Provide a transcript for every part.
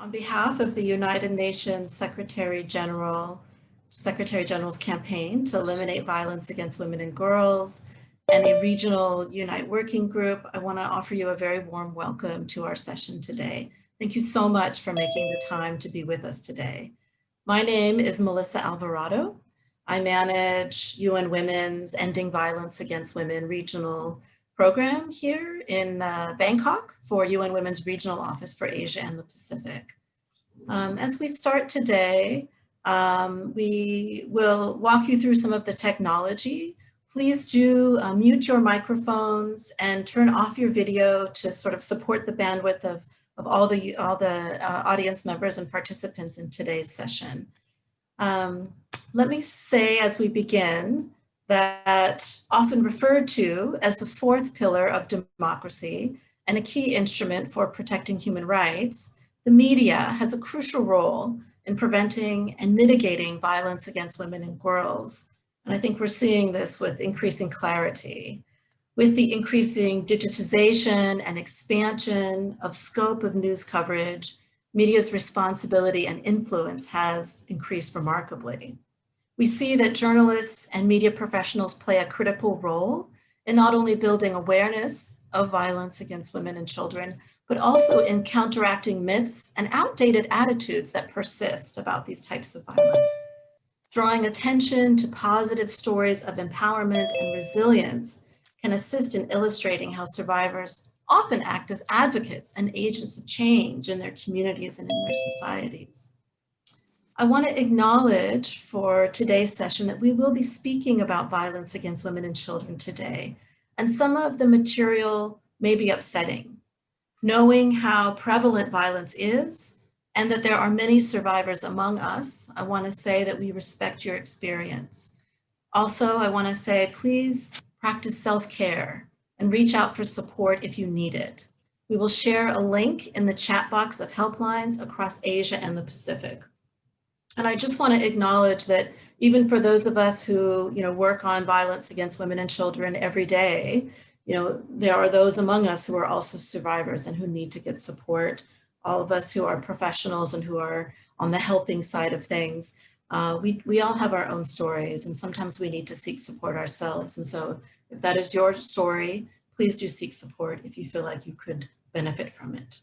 On behalf of the United Nations Secretary-General's campaign to eliminate violence against women and girls and a regional Unite working group, I want to offer you a very warm welcome to our session today. Thank you so much for making the time to be with us today. My name is Melissa Alvarado. I manage UN Women's Ending Violence Against Women regional program here in Bangkok for UN Women's Regional Office for Asia and the Pacific. As we start today, we will walk you through some of the technology. Please do mute your microphones and turn off your video to sort of support the bandwidth of all the audience members and participants in today's session. Let me say as we begin that often referred to as the fourth pillar of democracy and a key instrument for protecting human rights, the media has a crucial role in preventing and mitigating violence against women and girls. And I think we're seeing this with increasing clarity. With the increasing digitization and expansion of scope of news coverage, media's responsibility and influence has increased remarkably. We see that journalists and media professionals play a critical role in not only building awareness of violence against women and children, but also in counteracting myths and outdated attitudes that persist about these types of violence. Drawing attention to positive stories of empowerment and resilience can assist in illustrating how survivors often act as advocates and agents of change in their communities and in their societies. I want to acknowledge for today's session that we will be speaking about violence against women and children today, and some of the material may be upsetting. Knowing how prevalent violence is and that there are many survivors among us, I want to say that we respect your experience. Also, I want to say, please practice self-care and reach out for support if you need it. We will share a link in the chat box of helplines across Asia and the Pacific. And I just want to acknowledge that even for those of us who, work on violence against women and children every day, there are those among us who are also survivors and who need to get support. All of us who are professionals and who are on the helping side of things, we all have our own stories, and sometimes we need to seek support ourselves. And so if that is your story, please do seek support if you feel like you could benefit from it.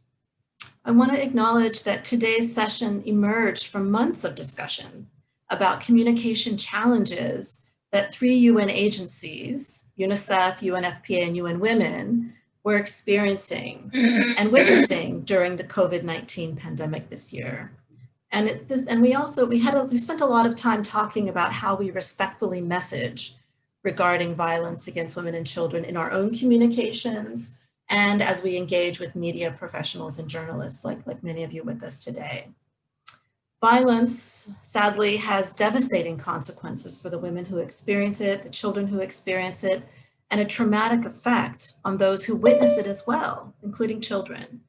I want to acknowledge that today's session emerged from months of discussions about communication challenges that 3 UN agencies, UNICEF, UNFPA, and UN Women, were experiencing and witnessing during the COVID-19 pandemic this year. And we spent a lot of time talking about how we respectfully message regarding violence against women and children in our own communications, and as we engage with media professionals and journalists like many of you with us today. Violence, sadly, has devastating consequences for the women who experience it, the children who experience it, and a traumatic effect on those who witness it as well, including children.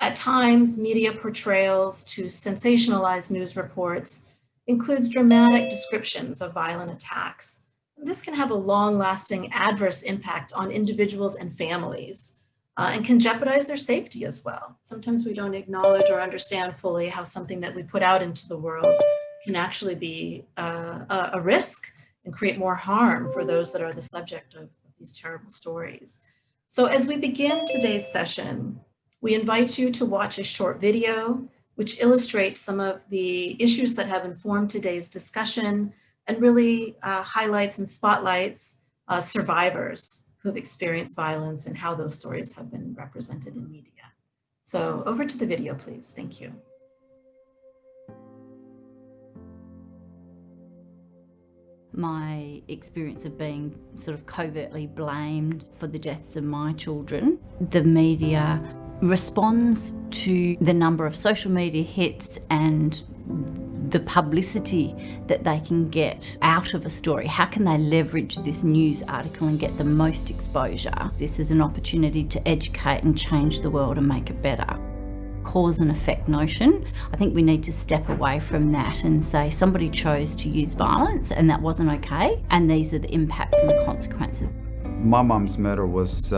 At times, media portrayals to sensationalize news reports includes dramatic descriptions of violent attacks. This can have a long-lasting adverse impact on individuals and families. And can jeopardize their safety as well. Sometimes we don't acknowledge or understand fully how something that we put out into the world can actually be a risk and create more harm for those that are the subject of these terrible stories. So as we begin today's session, we invite you to watch a short video which illustrates some of the issues that have informed today's discussion and really highlights and spotlights survivors who've experienced violence and how those stories have been represented in media. So over to the video, please. Thank you. My experience of being sort of covertly blamed for the deaths of my children. The media responds to the number of social media hits and the publicity that they can get out of a story. How can they leverage this news article and get the most exposure? This is an opportunity to educate and change the world and make it better. Cause and effect notion. I think we need to step away from that and say somebody chose to use violence and that wasn't okay, and these are the impacts and the consequences. My mum's murder was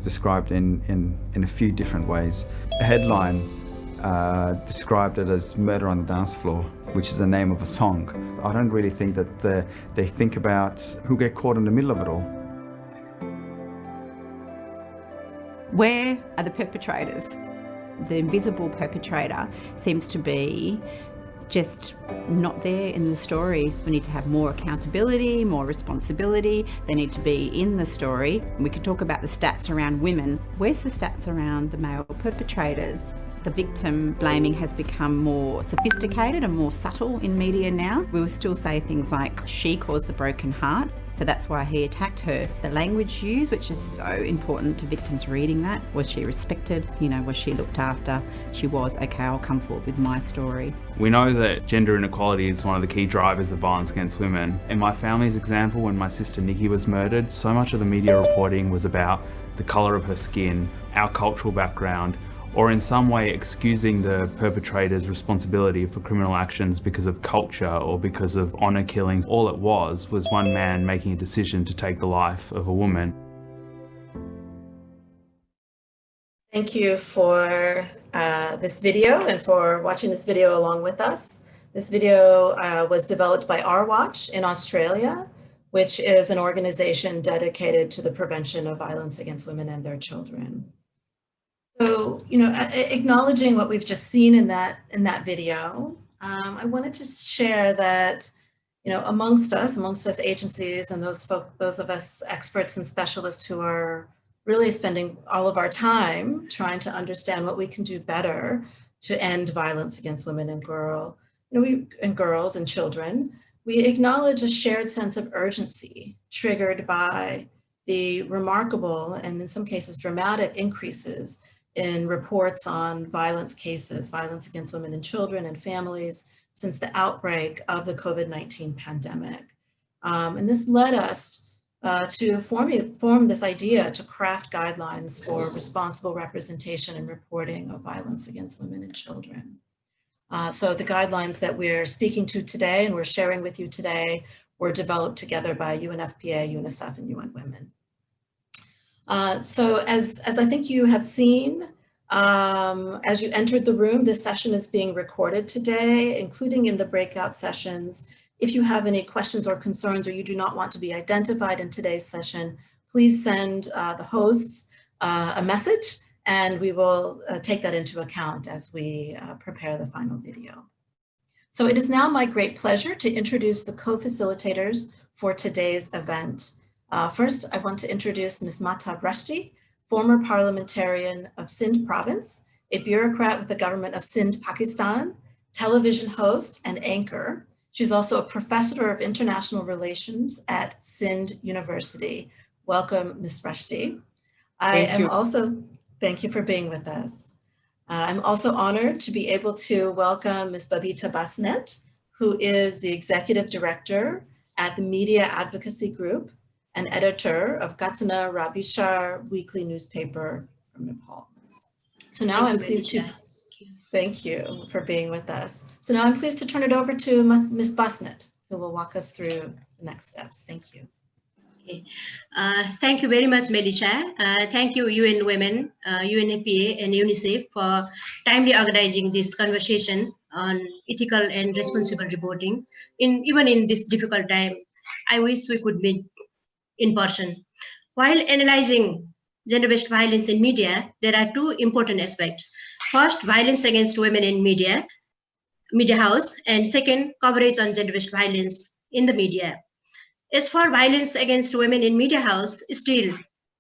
described in a few different ways. A headline described it as Murder on the Dance Floor, which is the name of a song. I don't really think that they think about who get caught in the middle of it all. Where are the perpetrators? The invisible perpetrator seems to be just not there in the stories. We need to have more accountability, more responsibility. They need to be in the story. We could talk about the stats around women. Where's the stats around the male perpetrators? The victim blaming has become more sophisticated and more subtle in media now. We will still say things like, she caused the broken heart, so that's why he attacked her. The language used, which is so important to victims reading that. Was she respected? You know, was she looked after? She was. Okay, I'll come forward with my story. We know that gender inequality is one of the key drivers of violence against women. In my family's example, when my sister Nikki was murdered, so much of the media reporting was about the colour of her skin, our cultural background, or in some way excusing the perpetrator's responsibility for criminal actions because of culture or because of honour killings. All it was one man making a decision to take the life of a woman. Thank you for this video and for watching this video along with us. This video was developed by Our Watch in Australia, which is an organization dedicated to the prevention of violence against women and their children. So, you know, acknowledging what we've just seen in that video, I wanted to share that, you know, amongst us agencies and those of us experts and specialists who are really spending all of our time trying to understand what we can do better to end violence against women and girls and children, we acknowledge a shared sense of urgency triggered by the remarkable and in some cases dramatic increases in reports on violence cases, violence against women and children and families since the outbreak of the COVID-19 pandemic. And this led us to form this idea to craft guidelines for responsible representation and reporting of violence against women and children. So the guidelines that we're speaking to today and we're sharing with you today were developed together by UNFPA, UNICEF, and UN Women. So as I think you have seen, as you entered the room, this session is being recorded today, including in the breakout sessions. If you have any questions or concerns or you do not want to be identified in today's session, please send the hosts a message and we will take that into account as we prepare the final video. So it is now my great pleasure to introduce the co-facilitators for today's event. First, I want to introduce Ms. Mahtab Rashdi, former parliamentarian of Sindh province, a bureaucrat with the government of Sindh, Pakistan, television host and anchor. She's also a professor of international relations at Sindh University. Welcome, Ms. Rashdi. Thank you for being with us. I'm also honored to be able to welcome Ms. Babita Basnet, who is the executive director at the Media Advocacy Group and editor of Gatana Rabishar weekly newspaper from Nepal. So now I'm pleased to, thank you for being with us. So now I'm pleased to turn it over to Ms. Basnet, who will walk us through the next steps. Thank you. Okay. Thank you very much, Melisha. Thank you, UN Women, UNFPA, and UNICEF for timely organizing this conversation on ethical and responsible reporting. Even in this difficult time, I wish we could meet in person. While analyzing gender-based violence in media, there are two important aspects. First, violence against women in media house, and second, coverage on gender-based violence in the media. As for violence against women in media house, still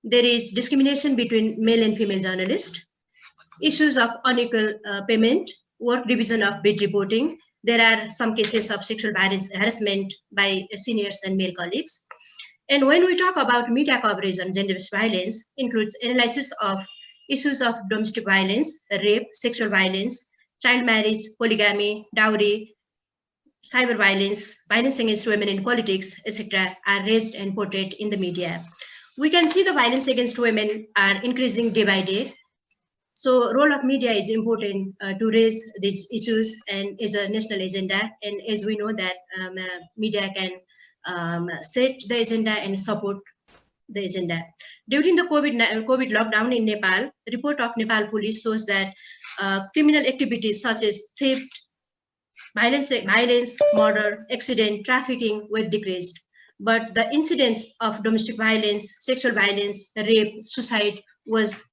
there is discrimination between male and female journalists, issues of unequal payment, work division of beat reporting. There are some cases of sexual violence harassment by seniors and male colleagues. And when we talk about media coverage on gender-based violence, includes analysis of issues of domestic violence, rape, sexual violence, child marriage, polygamy, dowry, cyber violence, violence against women in politics, etc. are raised and portrayed in the media. We can see the violence against women are increasing day by day. So role of media is important to raise these issues and is a national agenda. And as we know that media can set the agenda and support the agenda. During the COVID lockdown in Nepal, the report of Nepal police shows that criminal activities such as theft, violence, murder, accident, trafficking were decreased. But the incidence of domestic violence, sexual violence, rape, suicide was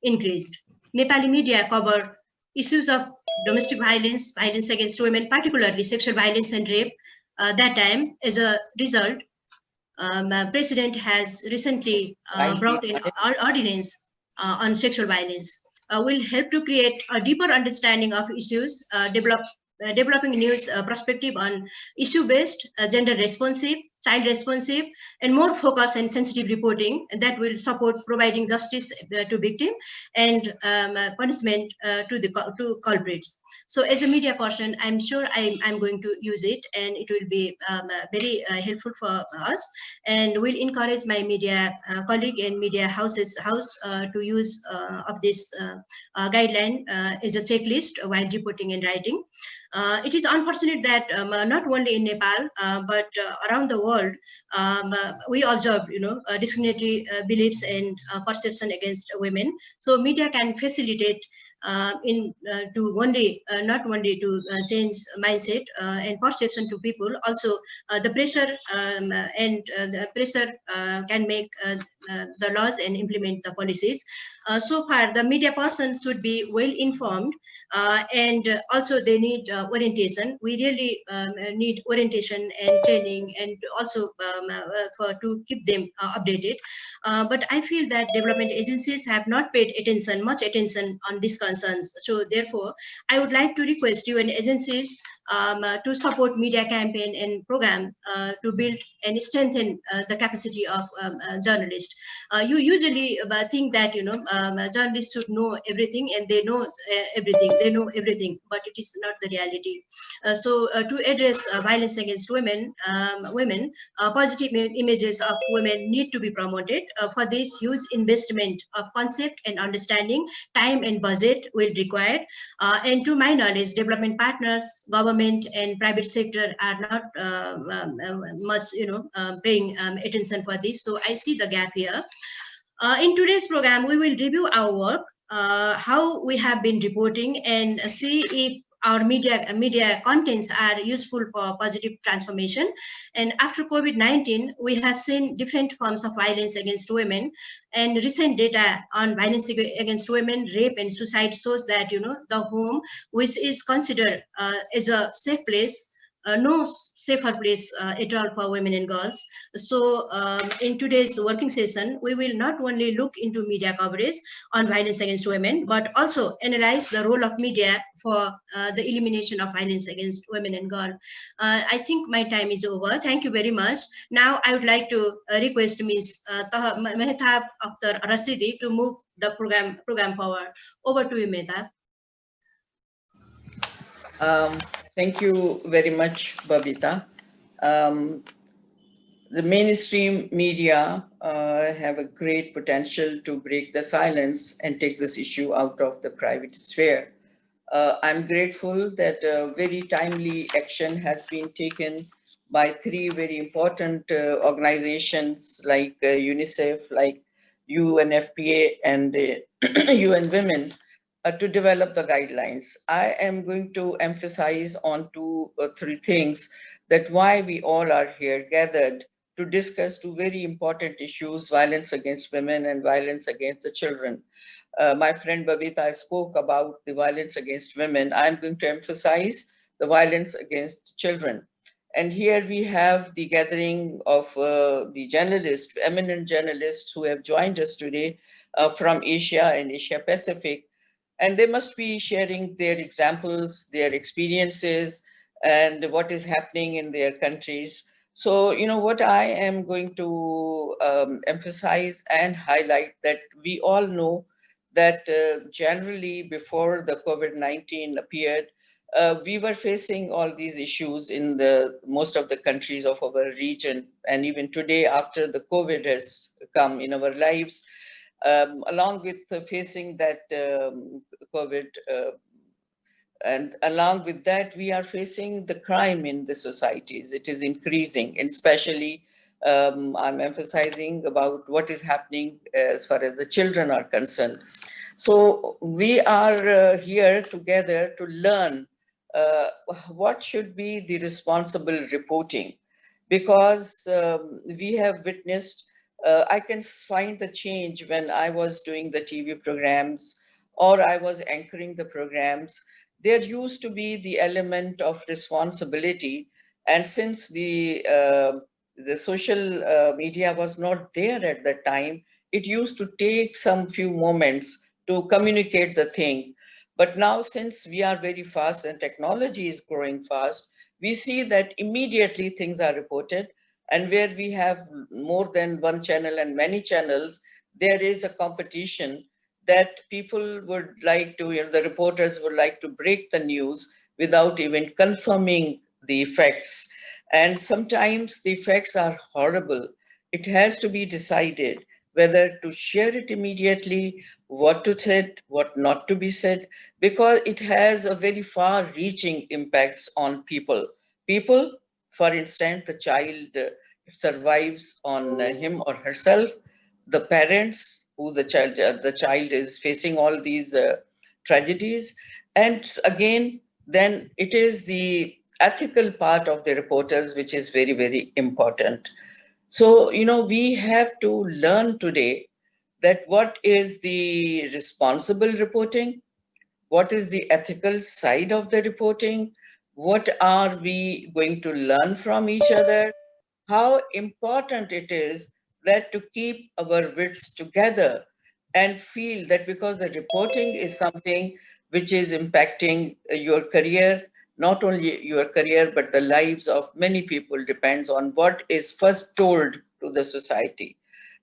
increased. Nepali media cover issues of domestic violence, violence against women, particularly sexual violence and rape. That time, as a result, President has recently brought in ordinance on sexual violence. Will help to create a deeper understanding of issues, developing news perspective on issue-based, gender-responsive, child-responsive, and more focused and sensitive reporting that will support providing justice to victim and punishment to culprits. So as a media person, I'm sure I'm going to use it, and it will be very helpful for us, and will encourage my media colleague and media house to use of this guideline as a checklist while reporting and writing. It is unfortunate that not only in Nepal but around the world we observe, discriminatory beliefs and perception against women. So media can facilitate to not only to change mindset and perception to people. Also, the pressure the pressure can make the laws and implement the policies. So far, the media person should be well informed, and also they need orientation. We really need orientation and training, and also to keep them updated. But I feel that development agencies have not paid much attention on these concerns. So therefore, I would like to request UN agencies to support media campaign and program to build and strengthen the capacity of journalists. You usually think that journalists should know everything, and they know everything. They know everything, but it is not the reality. So to address violence against women, positive images of women need to be promoted. For this, huge investment of concept and understanding, time and budget will require. And to my knowledge, development partners, government and private sector are not much paying attention for this. So I see the gap here. In today's program, we will review our work, how we have been reporting, and see if our media contents are useful for positive transformation. And after COVID-19, we have seen different forms of violence against women, and recent data on violence against women, rape and suicide shows that the home, which is considered as a safe place, no safer place at all for women and girls. So in today's working session, we will not only look into media coverage on violence against women, but also analyze the role of media for the elimination of violence against women and girls. I think my time is over. Thank you very much. Now I would like to request Ms. Mehtab Akhtar Rasidi to move the program forward. Over to you, Mehtab. Thank you very much, Babita. The mainstream media have a great potential to break the silence and take this issue out of the private sphere. I'm grateful that very timely action has been taken by three very important organizations like UNICEF, like UNFPA and UN Women, to develop the guidelines. I am going to emphasize on two or three things that why we all are here gathered to discuss two very important issues: violence against women and violence against the children. My friend Babita spoke about the violence against women. I'm going to emphasize the violence against children. And here we have the gathering of the journalists, eminent journalists who have joined us today from Asia and Asia Pacific. And they must be sharing their examples, their experiences, and what is happening in their countries. So, what I am going to emphasize and highlight, that we all know that generally before the COVID-19 appeared, we were facing all these issues in most of the countries of our region. And even today, after the COVID has come in our lives, along with facing that COVID, and along with that, we are facing the crime in the societies. It is increasing, and especially I'm emphasizing about what is happening as far as the children are concerned. So we are here together to learn what should be the responsible reporting, because we have witnessed, I can find the change when I was doing the TV programs or I was anchoring the programs. There used to be the element of responsibility, and since the social media was not there at that time, it used to take some few moments to communicate the thing. But now, since we are very fast and technology is growing fast, we see that immediately things are reported. And where we have more than one channel and many channels, there is a competition that people would like to, the reporters would like to break the news without even confirming the facts. And sometimes the facts are horrible. It has to be decided whether to share it immediately, what to say, what not to be said, because it has a very far-reaching impacts on people. People, for instance, the child survives on him or herself, the parents who the child is facing all these tragedies, and again, then it is the ethical part of the reporters which is very, very important. So, we have to learn today that what is the responsible reporting, what is the ethical side of the reporting, what are we going to learn from each other, how important it is that to keep our wits together and feel that because the reporting is something which is impacting your career, not only your career, but the lives of many people depends on what is first told to the society.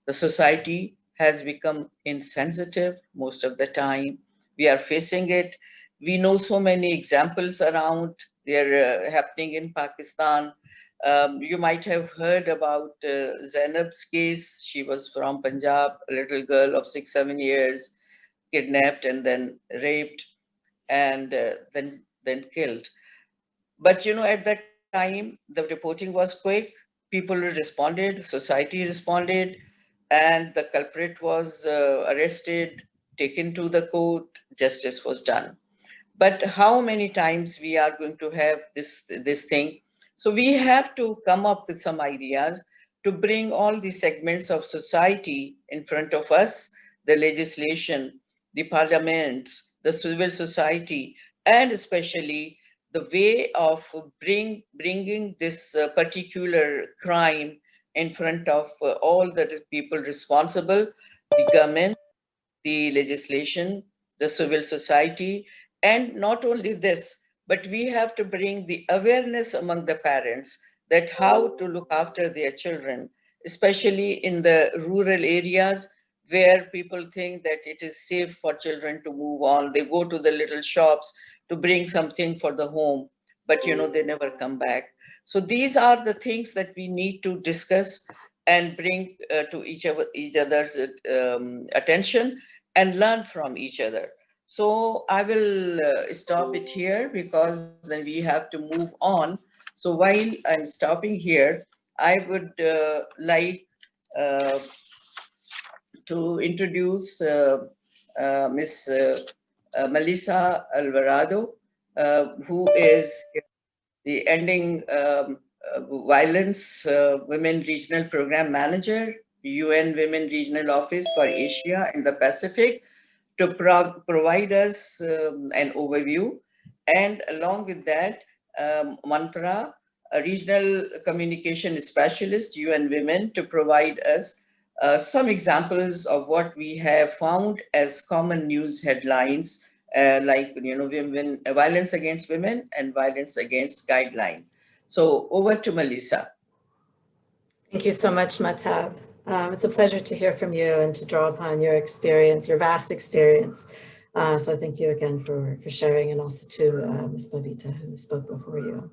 The society has become insensitive most of the time. We are facing it. We know so many examples around. They're happening in Pakistan. You might have heard about Zainab's case. She was from Punjab, a little girl of 6, 7 years, kidnapped and then raped and then killed. But at that time, the reporting was quick. People responded, society responded, and the culprit was arrested, taken to the court, justice was done. But how many times we are going to have this thing? So we have to come up with some ideas to bring all the segments of society in front of us, the legislation, the parliaments, the civil society, and especially the way of bringing this particular crime in front of all the people responsible, the government, the legislation, the civil society, and not only this, but we have to bring the awareness among the parents that how to look after their children, especially in the rural areas where people think that it is safe for children to move on. They go to the little shops to bring something for the home, but they never come back. So these are the things that we need to discuss and bring to each other's attention and learn from each other. So I will stop it here because then we have to move on. So while I'm stopping here, I would like to introduce Ms. Melissa Alvarado, who is the Ending Violence Women Regional Program Manager, UN Women Regional Office for Asia and the Pacific, to provide us an overview. And along with that, Mantra, a regional communication specialist, UN Women, to provide us some examples of what we have found as common news headlines, like women, violence against women and violence against guideline. So over to Melissa. Thank you so much, Mahtab. It's a pleasure to hear from you and to draw upon your experience, your vast experience. So thank you again for sharing, and also to Ms. Babita, who spoke before you.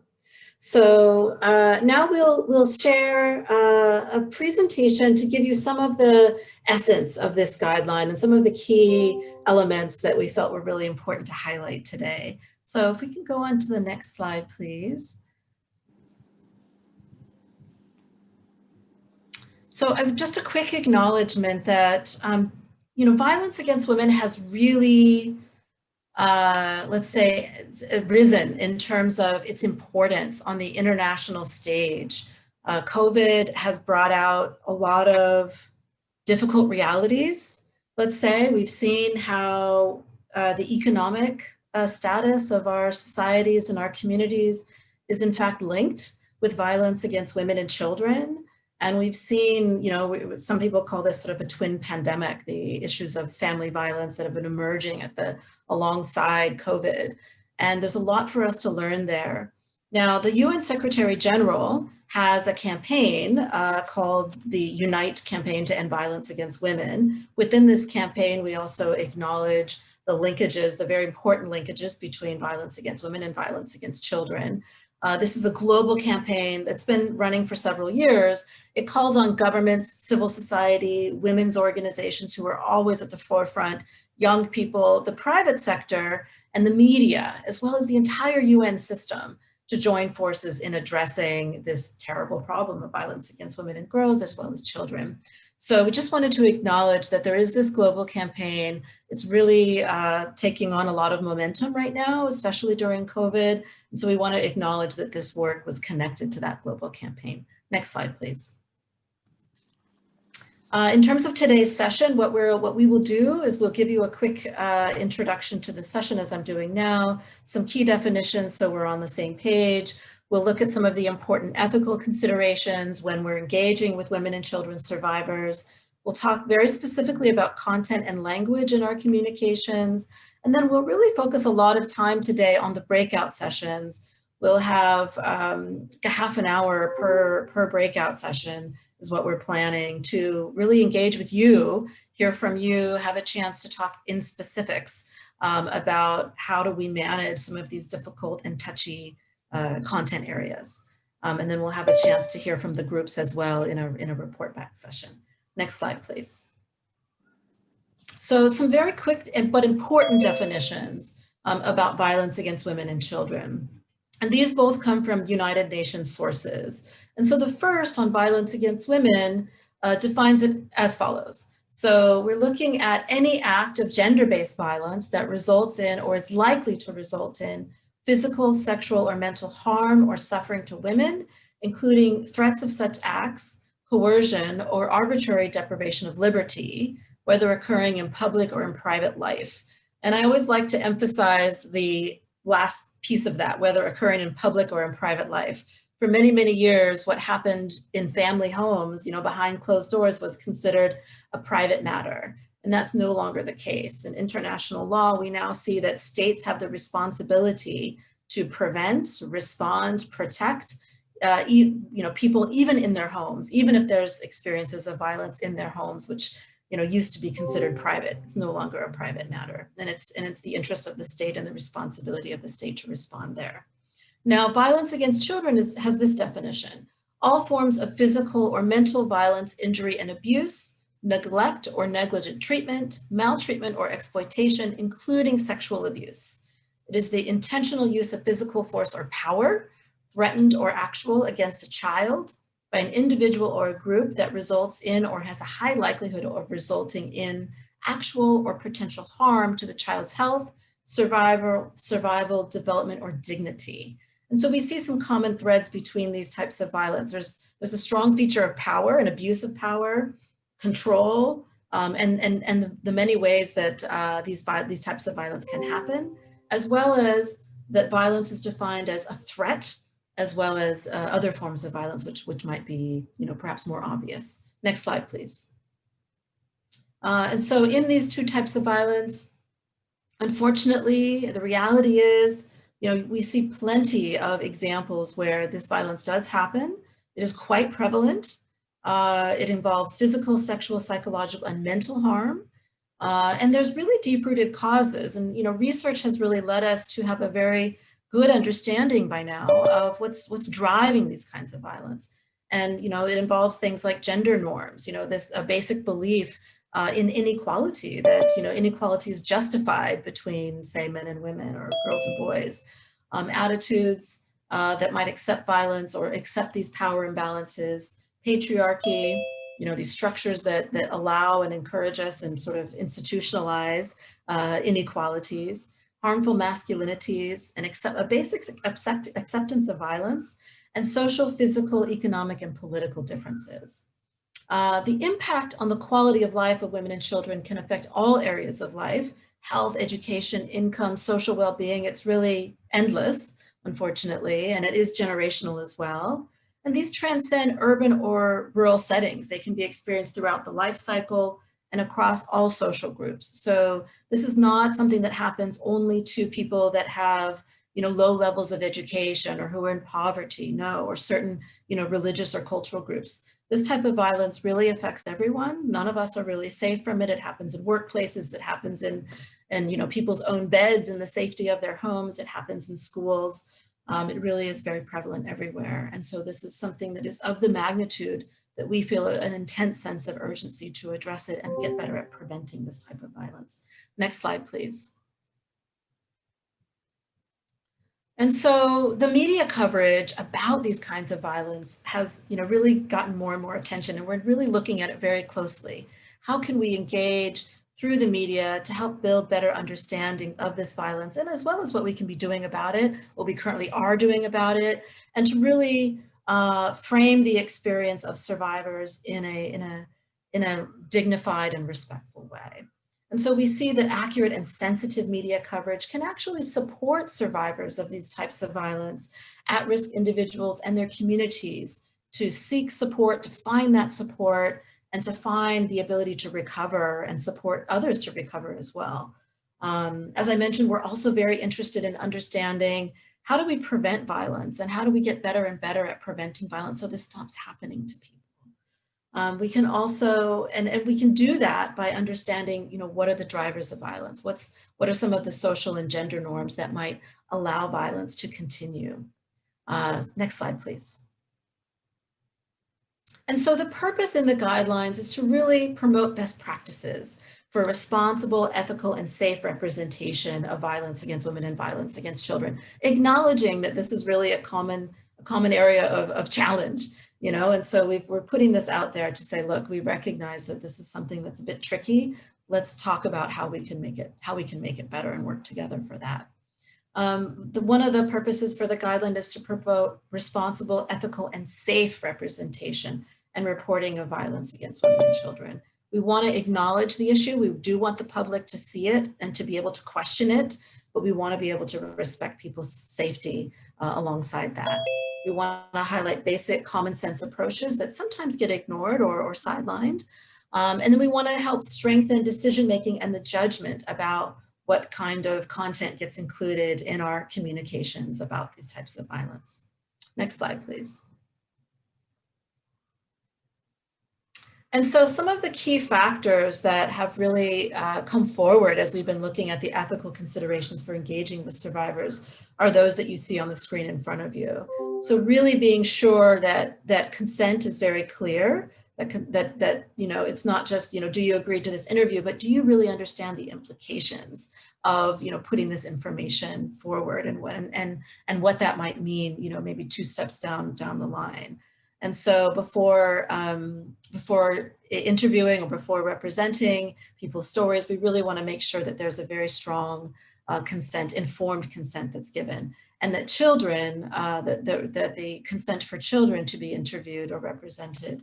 So now we'll share a presentation to give you some of the essence of this guideline and some of the key elements that we felt were really important to highlight today. So if we can go on to the next slide, please. So just a quick acknowledgement that, violence against women has really, let's say, risen in terms of its importance on the international stage. COVID has brought out a lot of difficult realities. Let's say we've seen how the economic status of our societies and our communities is in fact linked with violence against women and children. And we've seen, some people call this sort of a twin pandemic, the issues of family violence that have been emerging alongside COVID. And there's a lot for us to learn there. Now, the UN Secretary General has a campaign called the Unite Campaign to End Violence Against Women. Within this campaign, we also acknowledge the linkages, the very important linkages between violence against women and violence against children. This is a global campaign that's been running for several years. It calls on governments, civil society, women's organizations who are always at the forefront, young people, the private sector, and the media, as well as the entire UN system, to join forces in addressing this terrible problem of violence against women and girls, as well as children. So we just wanted to acknowledge that there is this global campaign. It's really taking on a lot of momentum right now, especially during COVID. And so we want to acknowledge that this work was connected to that global campaign. Next slide, please. In terms of today's session, what we will do is we'll give you a quick introduction to the session, as I'm doing now, some key definitions so we're on the same page. We'll look at some of the important ethical considerations when we're engaging with women and children survivors. We'll talk very specifically about content and language in our communications. And then we'll really focus a lot of time today on the breakout sessions. We'll have half an hour per breakout session is what we're planning to really engage with you, hear from you, have a chance to talk in specifics about how do we manage some of these difficult and touchy content areas. And then we'll have a chance to hear from the groups as well in a report back session. Next slide, please. So some very quick but important definitions about violence against women and children. And these both come from United Nations sources. And so the first on violence against women defines it as follows. So we're looking at any act of gender-based violence that results in or is likely to result in physical, sexual, or mental harm or suffering to women, including threats of such acts, coercion, or arbitrary deprivation of liberty, whether occurring in public or in private life. And I always like to emphasize the last piece of that, whether occurring in public or in private life. For many, many years, what happened in family homes, behind closed doors was considered a private matter. And that's no longer the case. In international law, we now see that states have the responsibility to prevent, respond, protect people even in their homes, even if there's experiences of violence in their homes, which used to be considered private. It's no longer a private matter. And it's the interest of the state and the responsibility of the state to respond there. Now, violence against children has this definition: all forms of physical or mental violence, injury, and abuse, neglect or negligent treatment, maltreatment or exploitation, including sexual abuse. It is the intentional use of physical force or power, threatened or actual, against a child by an individual or a group that results in or has a high likelihood of resulting in actual or potential harm to the child's health, survival, development, or dignity. And so we see some common threads between these types of violence. There's a strong feature of power and abuse of power, control, and the many ways that these types of violence can happen, as well as that violence is defined as a threat, as well as other forms of violence, which might be, perhaps more obvious. Next slide, please. And so in these two types of violence, unfortunately, the reality is, we see plenty of examples where this violence does happen. It is quite prevalent. It involves physical, sexual, psychological, and mental harm. And there's really deep-rooted causes. And, research has really led us to have a very good understanding by now of what's driving these kinds of violence. And, it involves things like gender norms, this a basic belief in inequality, that, inequality is justified between, say, men and women or girls and boys. Attitudes that might accept violence or accept these power imbalances, patriarchy, these structures that allow and encourage us and sort of institutionalize inequalities, harmful masculinities, and a basic acceptance of violence, and social, physical, economic, and political differences. The impact on the quality of life of women and children can affect all areas of life: health, education, income, social well-being. It's really endless, unfortunately, and it is generational as well. And these transcend urban or rural settings. They can be experienced throughout the life cycle and across all social groups. So this is not something that happens only to people that have, low levels of education or who are in poverty, no, or certain, religious or cultural groups. This type of violence really affects everyone. None of us are really safe from it. It happens in workplaces, it happens in people's own beds, in the safety of their homes, it happens in schools. It really is very prevalent everywhere. And so this is something that is of the magnitude that we feel an intense sense of urgency to address it and get better at preventing this type of violence. Next slide, please. And so the media coverage about these kinds of violence has, really gotten more and more attention, and we're really looking at it very closely. How can we engage through the media to help build better understanding of this violence, and as well as what we can be doing about it, what we currently are doing about it, and to really frame the experience of survivors in a dignified and respectful way. And so we see that accurate and sensitive media coverage can actually support survivors of these types of violence, at-risk individuals and their communities to seek support, to find that support, and to find the ability to recover and support others to recover as well. As I mentioned, we're also very interested in understanding how do we prevent violence and how do we get better and better at preventing violence so this stops happening to people. We can also, and we can do that by understanding, what are the drivers of violence? What are some of the social and gender norms that might allow violence to continue? Next slide, please. And so the purpose in the guidelines is to really promote best practices for responsible, ethical, and safe representation of violence against women and violence against children, acknowledging that this is really a common area of challenge. And so we're putting this out there to say, look, we recognize that this is something that's a bit tricky. Let's talk about how we can make it better and work together for that. One of the purposes for the guideline is to promote responsible, ethical, and safe representation and reporting of violence against women and children. We want to acknowledge the issue. We do want the public to see it and to be able to question it, but we want to be able to respect people's safety alongside that. We want to highlight basic common sense approaches that sometimes get ignored or sidelined. And then we want to help strengthen decision-making and the judgment about what kind of content gets included in our communications about these types of violence. Next slide, please. And so some of the key factors that have really come forward as we've been looking at the ethical considerations for engaging with survivors are those that you see on the screen in front of you. So really being sure that consent is very clear, that it's not just, do you agree to this interview, but do you really understand the implications of, putting this information forward and what that might mean, maybe 2 steps down the line. And so before interviewing or before representing people's stories, we really want to make sure that there's a very strong informed consent that's given, and that children, that the consent for children to be interviewed or represented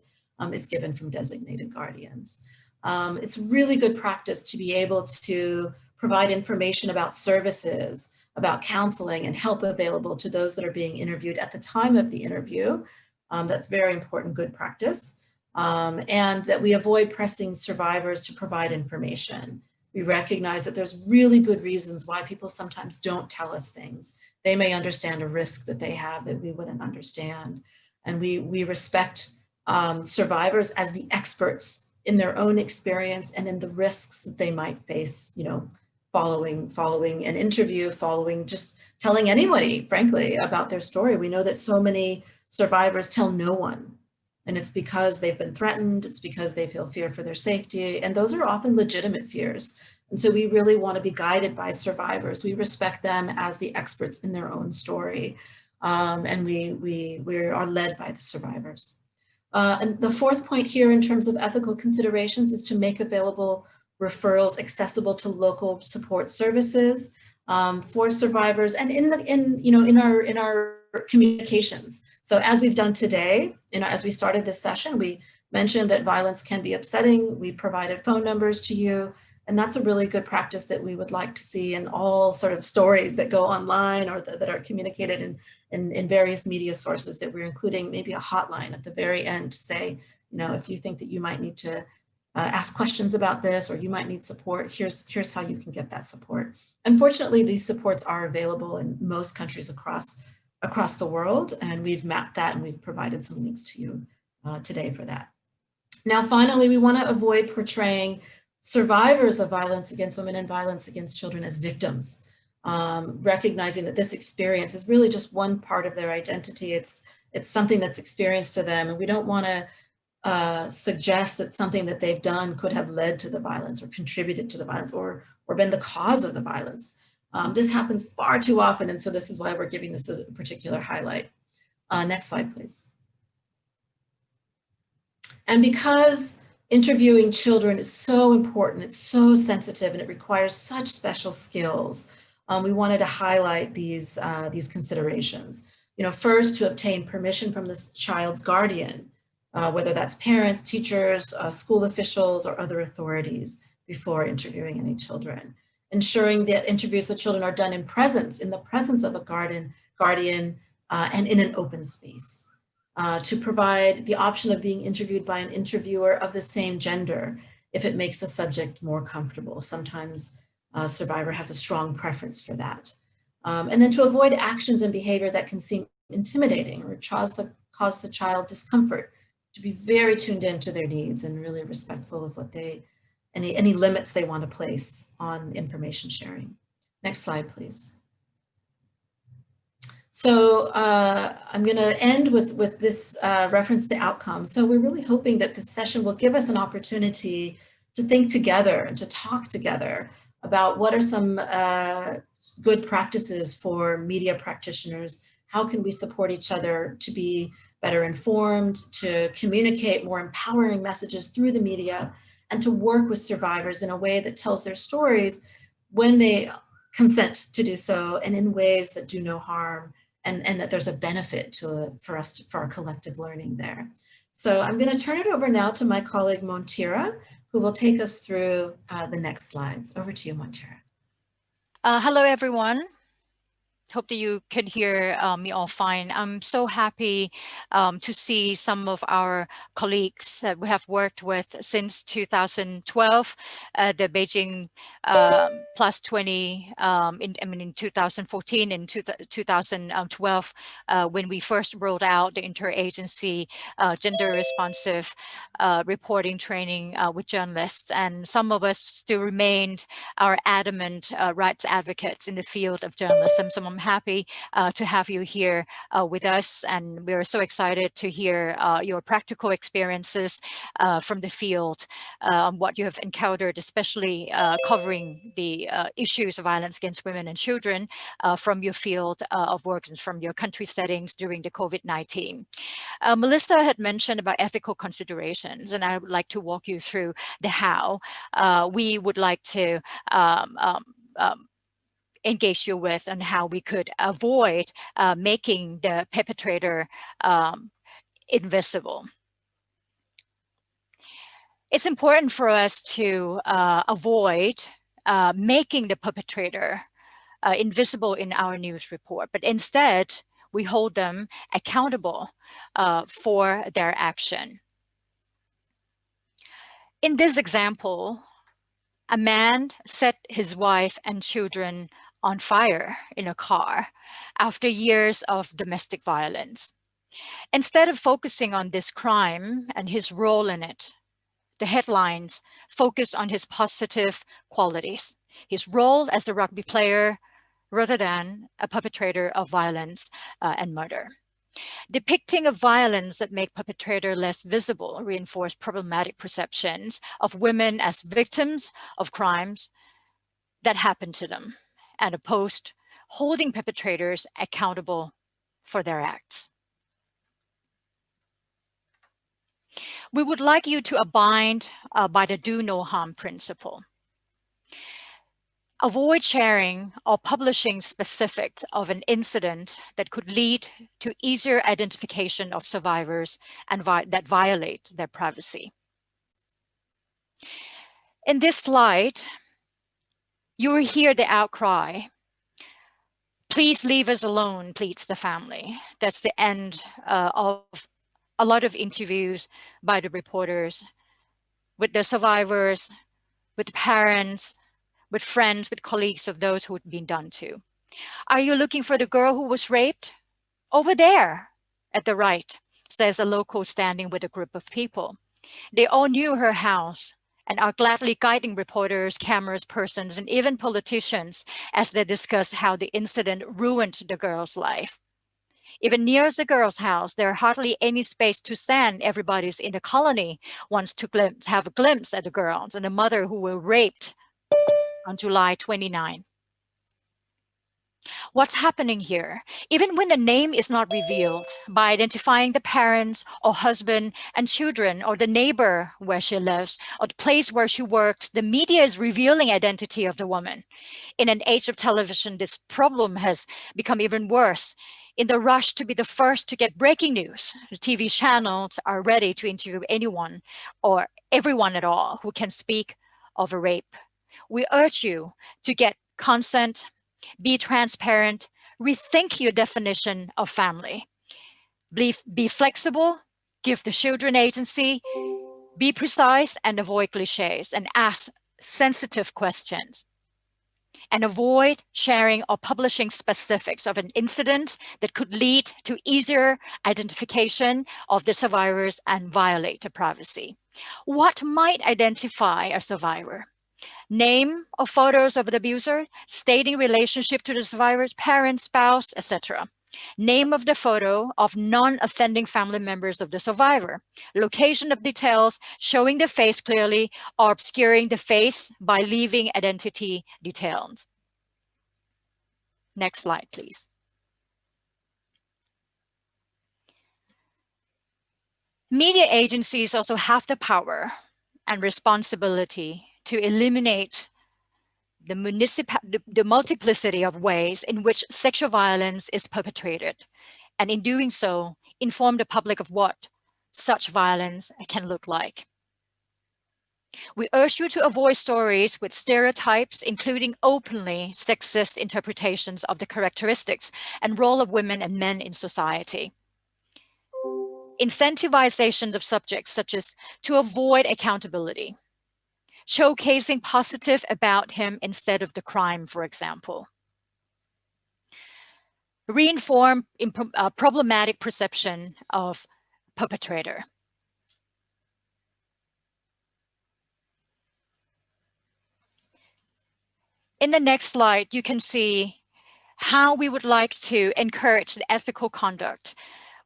is given from designated guardians. It's really good practice to be able to provide information about services, about counseling and help available to those that are being interviewed at the time of the interview. That's very important, good practice. And that we avoid pressing survivors to provide information. We recognize that there's really good reasons why people sometimes don't tell us things. They may understand a risk that they have that we wouldn't understand. And we respect survivors as the experts in their own experience and in the risks that they might face, following an interview, following just telling anybody, frankly, about their story. We know that so many survivors tell no one, and it's because they've been threatened, it's because they feel fear for their safety, and those are often legitimate fears. And so we really want to be guided by survivors. We respect them as the experts in their own story, and we are led by the survivors. And the fourth point here in terms of ethical considerations is to make available referrals accessible to local support services for survivors and in our communications. So as we've done today, as we started this session, we mentioned that violence can be upsetting. We provided phone numbers to you, and that's a really good practice that we would like to see in all sort of stories that go online or that are communicated in various media sources, that we're including maybe a hotline at the very end to say, if you think that you might need to ask questions about this or you might need support, here's how you can get that support. Unfortunately, these supports are available in most countries across the world, and we've mapped that and we've provided some links to you today for that. Now, finally, we want to avoid portraying survivors of violence against women and violence against children as victims, recognizing that this experience is really just one part of their identity. It's something that's experienced to them, and we don't want to suggest that something that they've done could have led to the violence or contributed to the violence or been the cause of the violence. This happens far too often, and so this is why we're giving this a particular highlight. Next slide, please. And because interviewing children is so important, it's so sensitive, and it requires such special skills, we wanted to highlight these considerations. First, to obtain permission from this child's guardian, whether that's parents, teachers, school officials, or other authorities before interviewing any children. Ensuring that interviews with children are done in the presence of a guardian, and in an open space. To provide the option of being interviewed by an interviewer of the same gender if it makes the subject more comfortable. Sometimes a survivor has a strong preference for that. And then to avoid actions and behavior that can seem intimidating or cause the child discomfort, to be very tuned into their needs and really respectful of what any limits they want to place on information sharing. Next slide, please. So I'm going to end with this reference to outcomes. So we're really hoping that this session will give us an opportunity to think together and to talk together about what are some good practices for media practitioners. How can we support each other to be better informed, to communicate more empowering messages through the media, and to work with survivors in a way that tells their stories when they consent to do so and in ways that do no harm, and that there's a benefit for our collective learning there. So I'm going to turn it over now to my colleague Montira, who will take us through the next slides. Over to you, Montira. Hello, everyone. Hope that you can hear me all fine. I'm so happy to see some of our colleagues that we have worked with since 2012, the Beijing Plus 20, in 2014 and 2012, when we first rolled out the interagency gender responsive reporting training with journalists. And some of us still remained our adamant rights advocates in the field of journalism. So I'm happy to have you here with us, and we're so excited to hear your practical experiences from the field, what you have encountered, especially covering the issues of violence against women and children from your field of work and from your country settings during the COVID-19. Melissa had mentioned about ethical considerations, and I would like to walk you through the how we would like to engage you with and how we could avoid making the perpetrator invisible. It's important for us to avoid making the perpetrator invisible in our news report, but instead we hold them accountable for their action. In this example, a man set his wife and children on fire in a car after years of domestic violence. Instead of focusing on this crime and his role in it, the headlines focus on his positive qualities, his role as a rugby player rather than a perpetrator of violence and murder. Depicting of violence that make perpetrator less visible reinforce problematic perceptions of women as victims of crimes that happen to them, and opposed holding perpetrators accountable for their acts. We would like you to abide by the do no harm principle. Avoid sharing or publishing specifics of an incident that could lead to easier identification of survivors and that violate their privacy. In this slide, you will hear the outcry. Please leave us alone, pleads the family. That's the end of a lot of interviews by the reporters with the survivors, with parents, with friends, with colleagues of those who had been done to. Are you looking for the girl who was raped? Over there at the right, says a local standing with a group of people. They all knew her house and are gladly guiding reporters, cameras, persons, and even politicians as they discuss how the incident ruined the girl's life. Even near the girl's house, there are hardly any space to stand. Everybody's in the colony wants to have a glimpse at the girls and the mother who were raped on July 29. What's happening here? Even when the name is not revealed, by identifying the parents or husband and children or the neighbor where she lives or the place where she works, the media is revealing identity of the woman. In an age of television, this problem has become even worse. In the rush to be the first to get breaking news, the TV channels are ready to interview anyone or everyone at all who can speak of a rape. We urge you to get consent, be transparent, rethink your definition of family. Be flexible, give the children agency, be precise and avoid cliches, and ask sensitive questions. And avoid sharing or publishing specifics of an incident that could lead to easier identification of the survivors and violate the privacy. What might identify a survivor? Name or photos of the abuser, stating relationship to the survivor's parents, spouse, etc. Name of the photo of non-offending family members of the survivor. Location of details showing the face clearly or obscuring the face by leaving identity details. Next slide, please. Media agencies also have the power and responsibility to eliminate the multiplicity of ways in which sexual violence is perpetrated, and in doing so, inform the public of what such violence can look like. We urge you to avoid stories with stereotypes, including openly sexist interpretations of the characteristics and role of women and men in society. Incentivization of subjects such as to avoid accountability. Showcasing positive about him instead of the crime, for example. Reinform problematic perception of perpetrator. In the next slide, you can see how we would like to encourage the ethical conduct,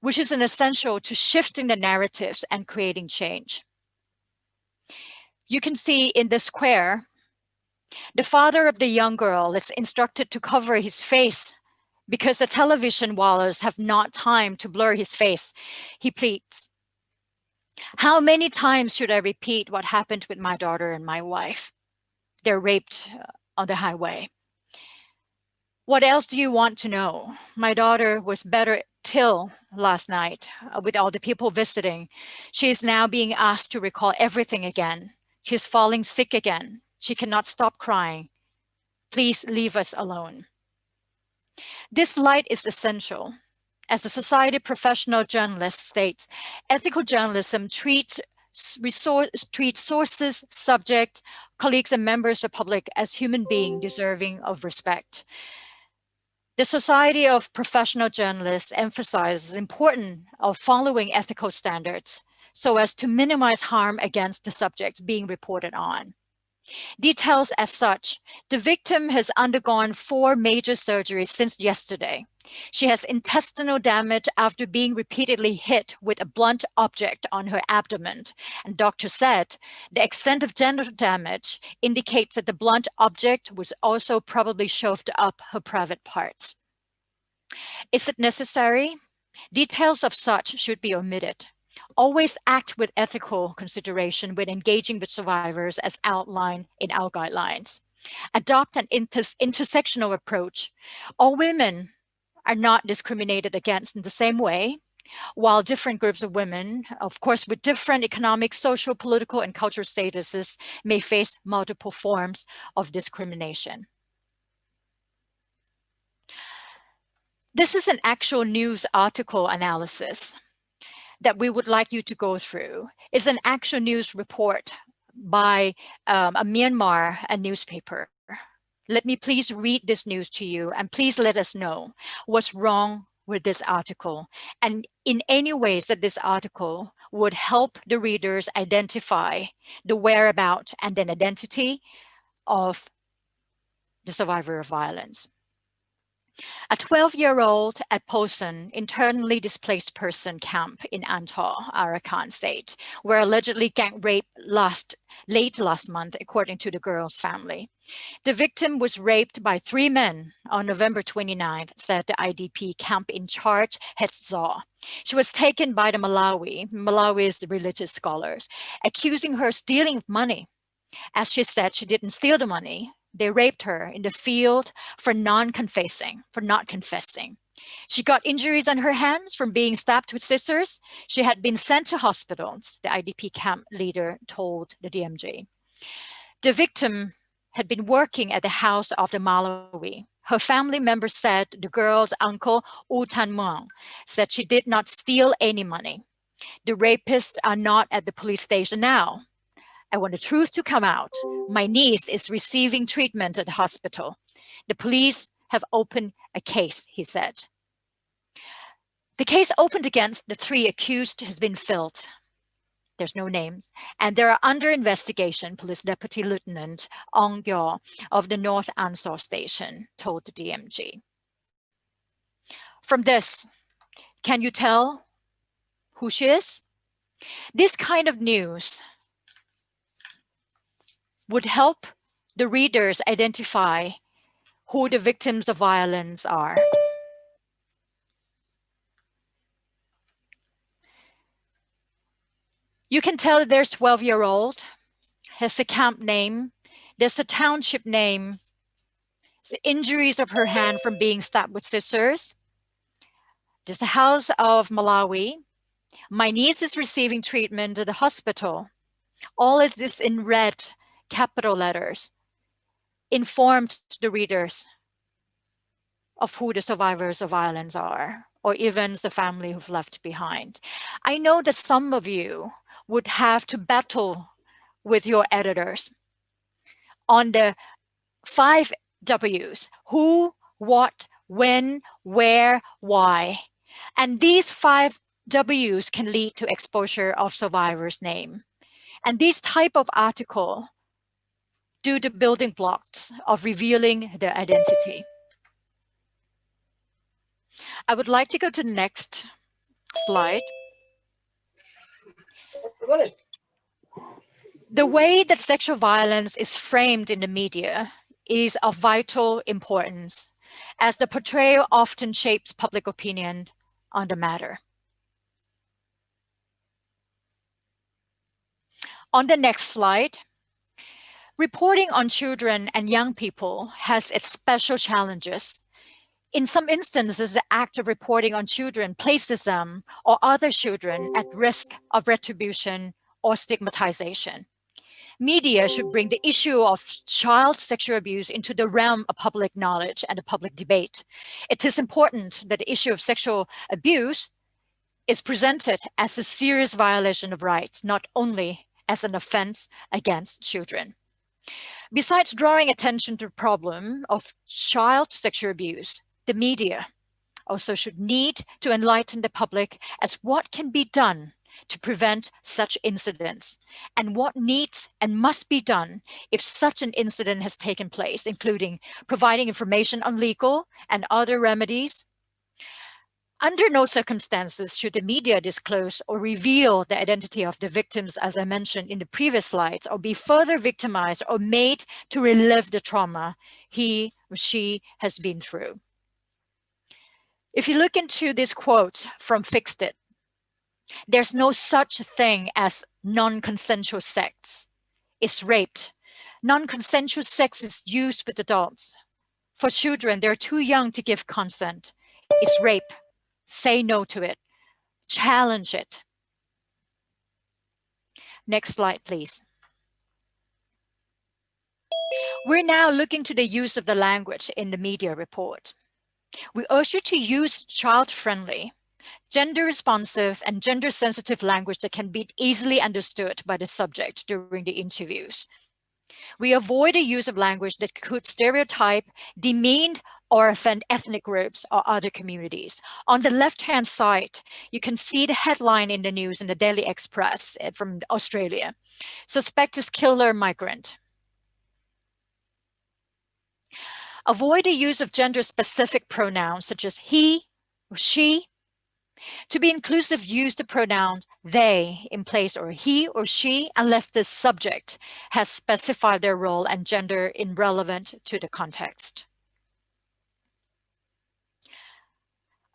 which is an essential to shifting the narratives and creating change. You can see in the square, the father of the young girl is instructed to cover his face because the television wires have not time to blur his face. He pleads, "How many times should I repeat what happened with my daughter and my wife? They're raped on the highway. What else do you want to know? My daughter was better till last night with all the people visiting. She is now being asked to recall everything again. She's falling sick again. She cannot stop crying. Please leave us alone." This light is essential. As a society professional journalist states, ethical journalism treats sources, subject, colleagues, and members of the public as human beings deserving of respect. The Society of Professional Journalists emphasizes the importance of following ethical standards so as to minimize harm against the subjects being reported on. Details as such, the victim has undergone 4 major surgeries since yesterday. She has intestinal damage after being repeatedly hit with a blunt object on her abdomen. And doctor said the extent of genital damage indicates that the blunt object was also probably shoved up her private parts. Is it necessary? Details of such should be omitted. Always act with ethical consideration when engaging with survivors as outlined in our guidelines. Adopt an intersectional approach. All women are not discriminated against in the same way, while different groups of women, of course, with different economic, social, political, and cultural statuses, may face multiple forms of discrimination. This is an actual news article analysis that we would like you to go through. It's an actual news report by a Myanmar newspaper. Let me please read this news to you, and please let us know what's wrong with this article, and in any ways that this article would help the readers identify the whereabouts and then identity of the survivor of violence. A 12-year-old at Posen internally displaced person camp in Antol, Arakan state, were allegedly gang raped late last month, according to the girl's family. The victim was raped by 3 men on November 29th, said the IDP camp in charge, Hetzaw. She was taken by the Malawi's religious scholars, accusing her stealing money. As she said, she didn't steal the money. They raped her in the field for not confessing. She got injuries on her hands from being stabbed with scissors. She had been sent to hospitals, the IDP camp leader told the DMG. The victim had been working at the house of the Malawi. Her family members said the girl's uncle, U Tan Muang, said she did not steal any money. The rapists are not at the police station now. I want the truth to come out. My niece is receiving treatment at the hospital. The police have opened a case, he said. The case opened against the 3 accused has been filled. There's no names. And they are under investigation, Police Deputy Lieutenant Ong Gyo of the North Ansor Station told the DMG. From this, can you tell who she is? This kind of news would help the readers identify who the victims of violence are. You can tell there's 12-year-old, has a camp name, there's a township name, the injuries of her hand from being stabbed with scissors. There's the house of Malawi. My niece is receiving treatment at the hospital. All of this in red, capital letters, informed the readers of who the survivors of violence are, or even the family who've left behind. I know that some of you would have to battle with your editors on the 5 W's: who, what, when, where, why. And these 5 W's can lead to exposure of survivor's name. And this type of article do the building blocks of revealing their identity. I would like to go to the next slide. The way that sexual violence is framed in the media is of vital importance, as the portrayal often shapes public opinion on the matter. On the next slide, reporting on children and young people has its special challenges. In some instances, the act of reporting on children places them or other children at risk of retribution or stigmatization. Media should bring the issue of child sexual abuse into the realm of public knowledge and the public debate. It is important that the issue of sexual abuse is presented as a serious violation of rights, not only as an offense against children. Besides drawing attention to the problem of child sexual abuse, the media also should need to enlighten the public as what can be done to prevent such incidents and what needs and must be done if such an incident has taken place, including providing information on legal and other remedies. Under no circumstances should the media disclose or reveal the identity of the victims, as I mentioned in the previous slides, or be further victimized or made to relive the trauma he or she has been through. If you look into this quote from Fixed It, There's no such thing as non-consensual sex. It's raped. Non-consensual sex is used with adults. For children, they're too young to give consent. It's rape. Say no to it. Challenge it. Next slide, please. We're now looking to the use of the language in the media report. We urge you to use child-friendly, gender-responsive, and gender-sensitive language that can be easily understood by the subject during the interviews. We avoid the use of language that could stereotype, demean, or offend ethnic groups or other communities. On the left-hand side, you can see the headline in the news in the Daily Express from Australia. Suspected killer migrant. Avoid the use of gender-specific pronouns such as he or she. To be inclusive, use the pronoun they in place or he or she unless the subject has specified their role and gender irrelevant to the context.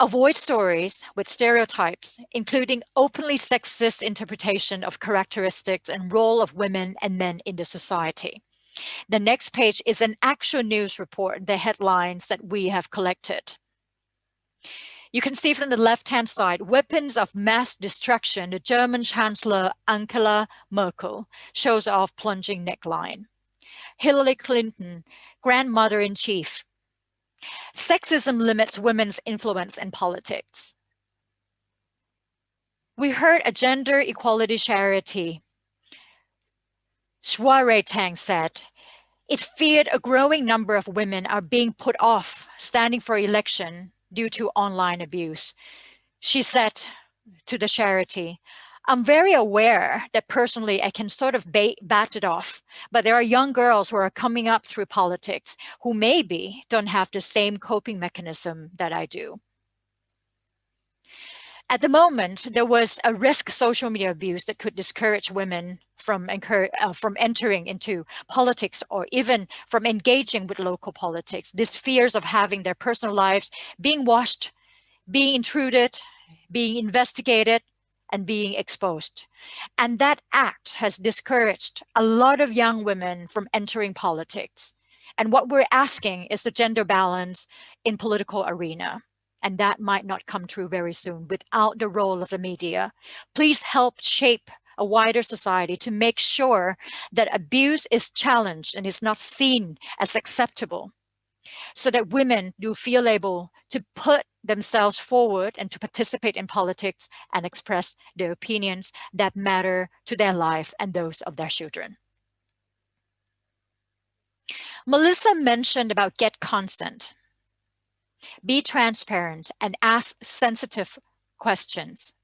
Avoid stories with stereotypes, including openly sexist interpretation of characteristics and role of women and men in the society. The next page is an actual news report, the headlines that we have collected. You can see from the left-hand side, weapons of mass destruction, the German Chancellor Angela Merkel shows off plunging neckline. Hillary Clinton, grandmother-in-chief. Sexism limits women's influence in politics. We heard a gender equality charity, Soiree Tang, said, it feared a growing number of women are being put off standing for election due to online abuse. She said to the charity, I'm very aware that personally I can sort of bat it off, but there are young girls who are coming up through politics who maybe don't have the same coping mechanism that I do. At the moment, there was a risk social media abuse that could discourage women from entering into politics or even from engaging with local politics. These fears of having their personal lives being watched, being intruded, being investigated, and being exposed. And that act has discouraged a lot of young women from entering politics. And what we're asking is the gender balance in political arena. And that might not come true very soon without the role of the media. Please help shape a wider society to make sure that abuse is challenged and is not seen as acceptable, so that women do feel able to put themselves forward and to participate in politics and express their opinions that matter to their life and those of their children. Melissa mentioned about get consent. Be transparent and ask sensitive questions.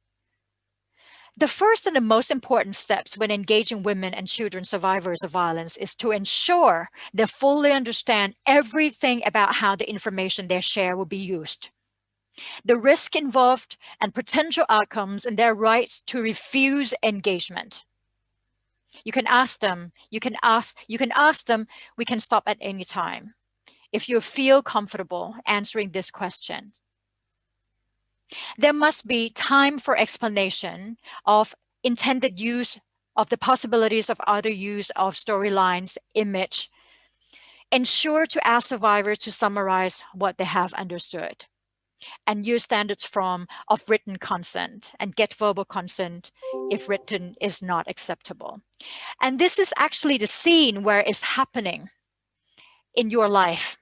The first and the most important steps when engaging women and children survivors of violence is to ensure they fully understand everything about how the information they share will be used, the risk involved and potential outcomes, and their rights to refuse engagement. You can ask them, we can stop at any time if you feel comfortable answering this question. There must be time for explanation of intended use of the possibilities of other use of storylines, image. Ensure to ask survivors to summarize what they have understood and use standards of written consent and get verbal consent if written is not acceptable. And this is actually the scene where it's happening in your life.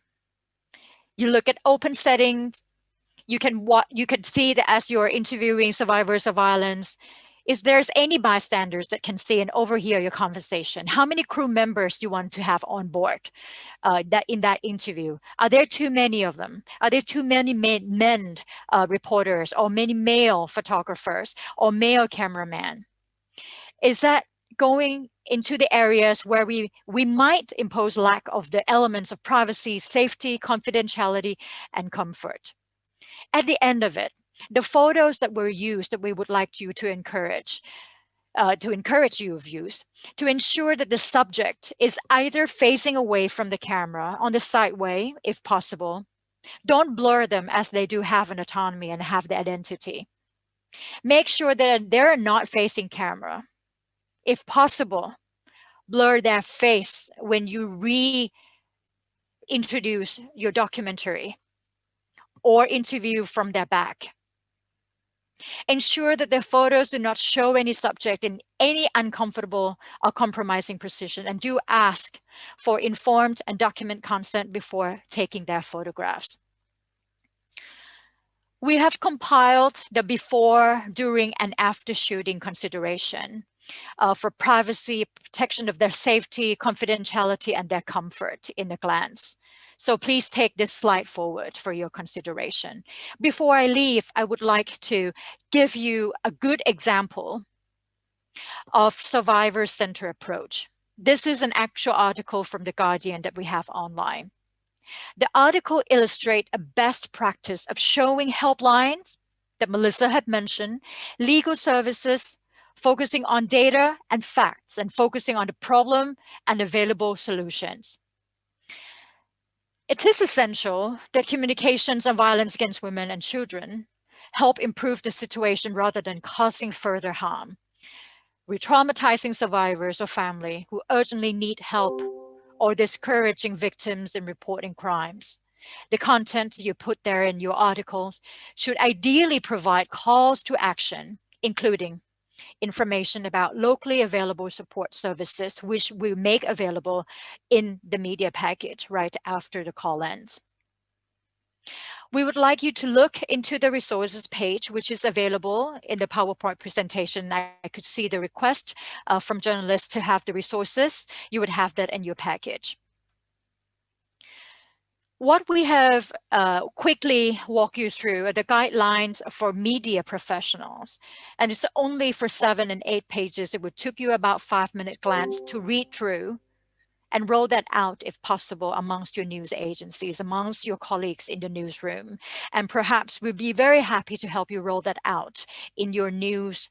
You look at open settings, you can see that as you're interviewing survivors of violence, is there's any bystanders that can see and overhear your conversation? How many crew members do you want to have on board in that interview? Are there too many of them? Are there too many men reporters or many male photographers or male cameramen? Is that going into the areas where we might impose lack of the elements of privacy, safety, confidentiality, and comfort? At the end of it, the photos that were used that we would like you to encourage you of use, to ensure that the subject is either facing away from the camera on the sideway, if possible. Don't blur them as they do have an autonomy and have the identity. Make sure that they're not facing camera. If possible, blur their face when you reintroduce your documentary or interview from their back. Ensure that their photos do not show any subject in any uncomfortable or compromising position, and do ask for informed and document consent before taking their photographs. We have compiled the before, during, and after shooting consideration for privacy, protection of their safety, confidentiality, and their comfort in a glance. So please take this slide forward for your consideration. Before I leave, I would like to give you a good example of survivor-centered approach. This is an actual article from The Guardian that we have online. The article illustrates a best practice of showing helplines that Melissa had mentioned, legal services, focusing on data and facts, and focusing on the problem and available solutions. It is essential that communications on violence against women and children help improve the situation rather than causing further harm, re-traumatizing survivors or family who urgently need help, or discouraging victims in reporting crimes. The content you put there in your articles should ideally provide calls to action, including information about locally available support services, which we make available in the media package right after the call ends. We would like you to look into the resources page, which is available in the PowerPoint presentation. I could see the request from journalists to have the resources. You would have that in your package. What we have quickly walk you through are the guidelines for media professionals. And it's only for 7 and 8 pages. It would took you about 5-minute glance to read through and roll that out if possible amongst your news agencies, amongst your colleagues in the newsroom. And perhaps we'd be very happy to help you roll that out in your news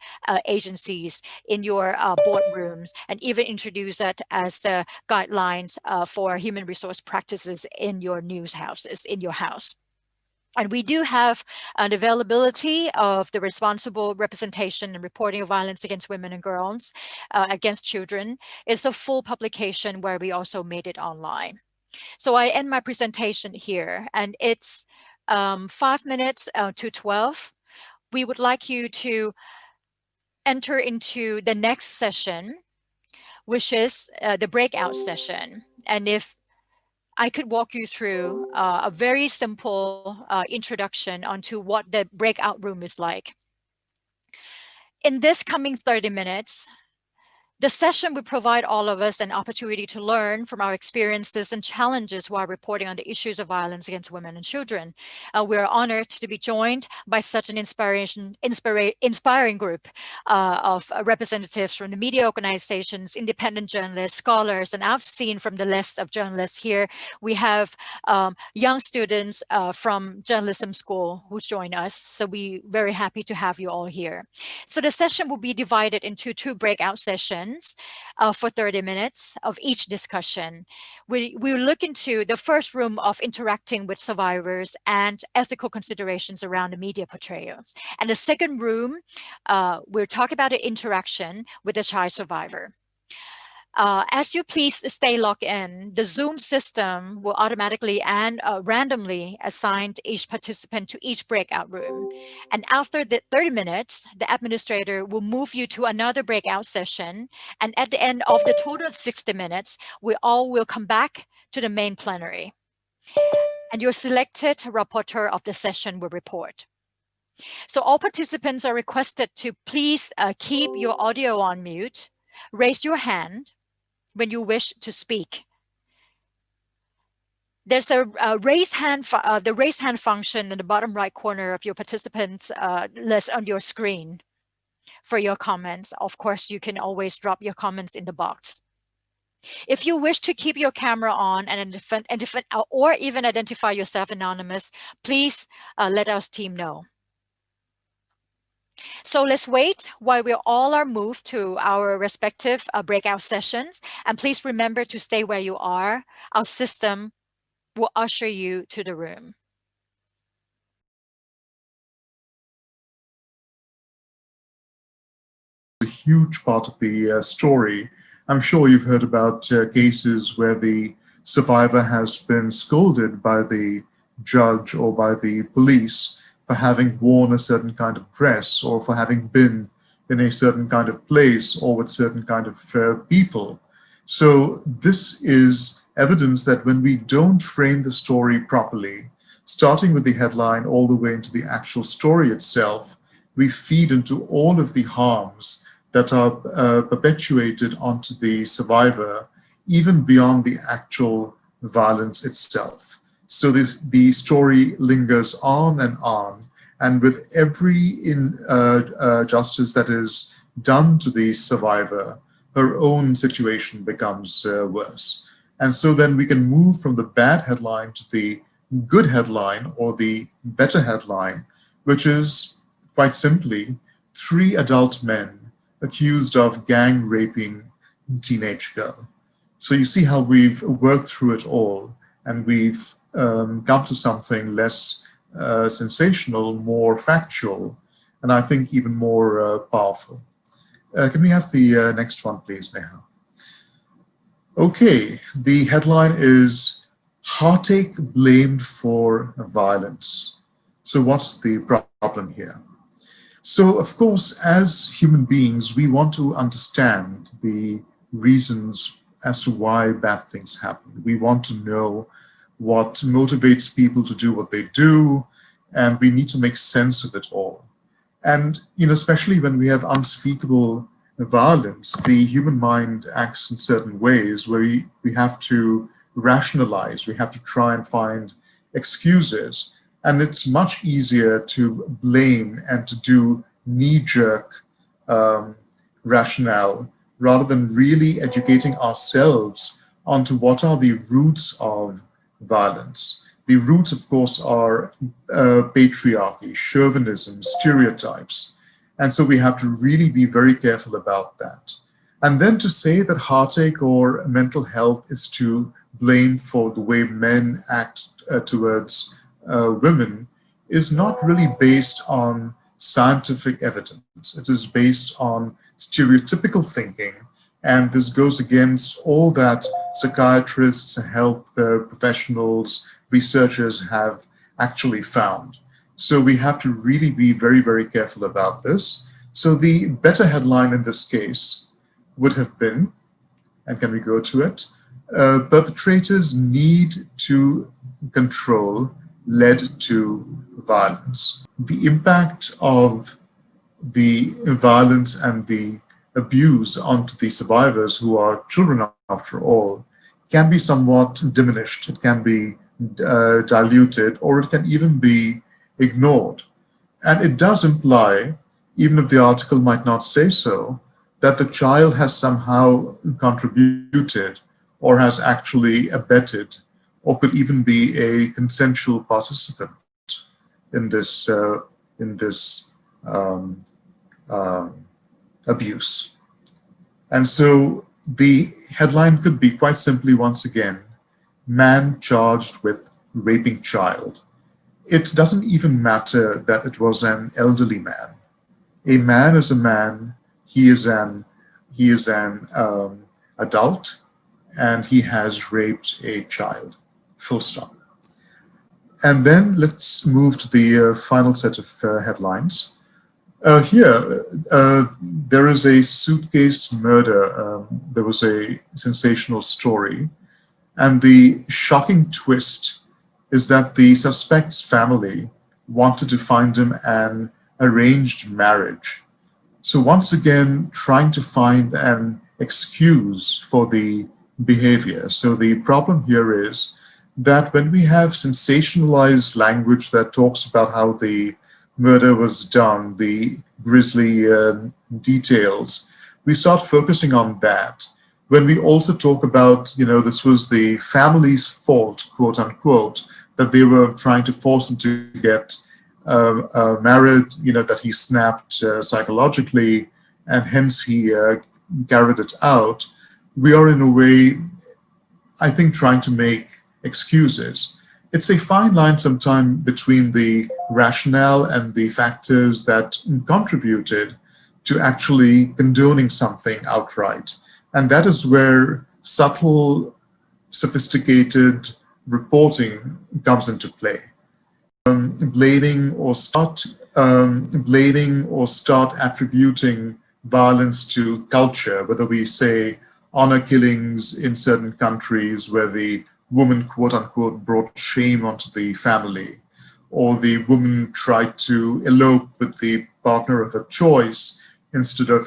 agencies, in your boardrooms, and even introduce that as the guidelines for human resource practices in your news houses, in your house. And we do have an availability of the responsible representation and reporting of violence against women and girls, against children. It's a full publication where we also made it online. So I end my presentation here, and it's 5 minutes to 12. We would like you to enter into the next session, which is the breakout session. And if I could walk you through a very simple introduction onto what the breakout room is like. In this coming 30 minutes, the session will provide all of us an opportunity to learn from our experiences and challenges while reporting on the issues of violence against women and children. We're honored to be joined by such an inspiring group of representatives from the media organizations, independent journalists, scholars, and I've seen from the list of journalists here, we have young students from journalism school who join us. So we're very happy to have you all here. So the session will be divided into 2 breakout sessions for 30 minutes of each discussion. We'll look into the first room of interacting with survivors and ethical considerations around the media portrayals. And the second room, we'll talk about the interaction with a child survivor. As you please stay logged in, the Zoom system will automatically and randomly assign each participant to each breakout room. And after the 30 minutes, the administrator will move you to another breakout session. And at the end of the total 60 minutes, we all will come back to the main plenary. And your selected rapporteur of the session will report. So all participants are requested to please keep your audio on mute, raise your hand when you wish to speak. There's a raise hand, the raise hand function in the bottom right corner of your participants list on your screen for your comments. Of course, you can always drop your comments in the box. If you wish to keep your camera on and or even identify yourself anonymous, please let our team know. So let's wait while we all are moved to our respective breakout sessions. And please remember to stay where you are. Our system will usher you to the room. huge part of the story. I'm sure you've heard about cases where the survivor has been scolded by the judge or by the police for having worn a certain kind of dress, or for having been in a certain kind of place or with certain kind of people. So this is evidence that when we don't frame the story properly, starting with the headline all the way into the actual story itself, we feed into all of the harms that are perpetuated onto the survivor, even beyond the actual violence itself. So the story lingers on, and with every injustice that is done to the survivor, her own situation becomes worse. And so then we can move from the bad headline to the good headline, or the better headline, which is quite simply 3 adult men accused of gang raping teenage girl. So you see how we've worked through it all, and we've come to something less sensational, more factual, and I think even more powerful. Can we have the next one, please, Neha? Okay, the headline is Heartache Blamed for Violence. So what's the problem here? So, of course, as human beings, we want to understand the reasons as to why bad things happen. We want to know what motivates people to do what they do, and we need to make sense of it all. And, especially when we have unspeakable violence, the human mind acts in certain ways where we have to rationalize, we have to try and find excuses. And it's much easier to blame and to do knee-jerk rationale rather than really educating ourselves onto what are the roots of violence. The roots, of course, are patriarchy, chauvinism, stereotypes. And so we have to really be very careful about that. And then to say that heartache or mental health is to blame for the way men act towards women is not really based on scientific evidence. It is based on stereotypical thinking, and this goes against all that psychiatrists and health professionals, researchers have actually found. So we have to really be very, very careful about this. So the better headline in this case would have been, and can we go to it? Perpetrators need to control led to violence. The impact of the violence and the abuse onto the survivors, who are children after all, can be somewhat diminished. It can be diluted, or it can even be ignored. And it does imply, even if the article might not say so, that the child has somehow contributed or has actually abetted, or could even be a consensual participant in this abuse. And so the headline could be quite simply, once again, man charged with raping child. It doesn't even matter that it was an elderly man. A man is a man. He is an adult, and he has raped a child. Full stop. And then let's move to the final set of headlines. Here, there is a suitcase murder. There was a sensational story, and the shocking twist is that the suspect's family wanted to find him an arranged marriage. So once again, trying to find an excuse for the behavior. So the problem here is that when we have sensationalized language that talks about how the murder was done, the grisly details, we start focusing on that. When we also talk about, this was the family's fault, quote unquote, that they were trying to force him to get married, that he snapped psychologically, and hence he carried it out. We are in a way, I think, trying to make excuses. It's a fine line sometimes between the rationale and the factors that contributed to actually condoning something outright. And that is where subtle, sophisticated reporting comes into play. Blading or start attributing violence to culture, whether we say honor killings in certain countries where the woman, quote unquote, brought shame onto the family, or the woman tried to elope with the partner of her choice instead of,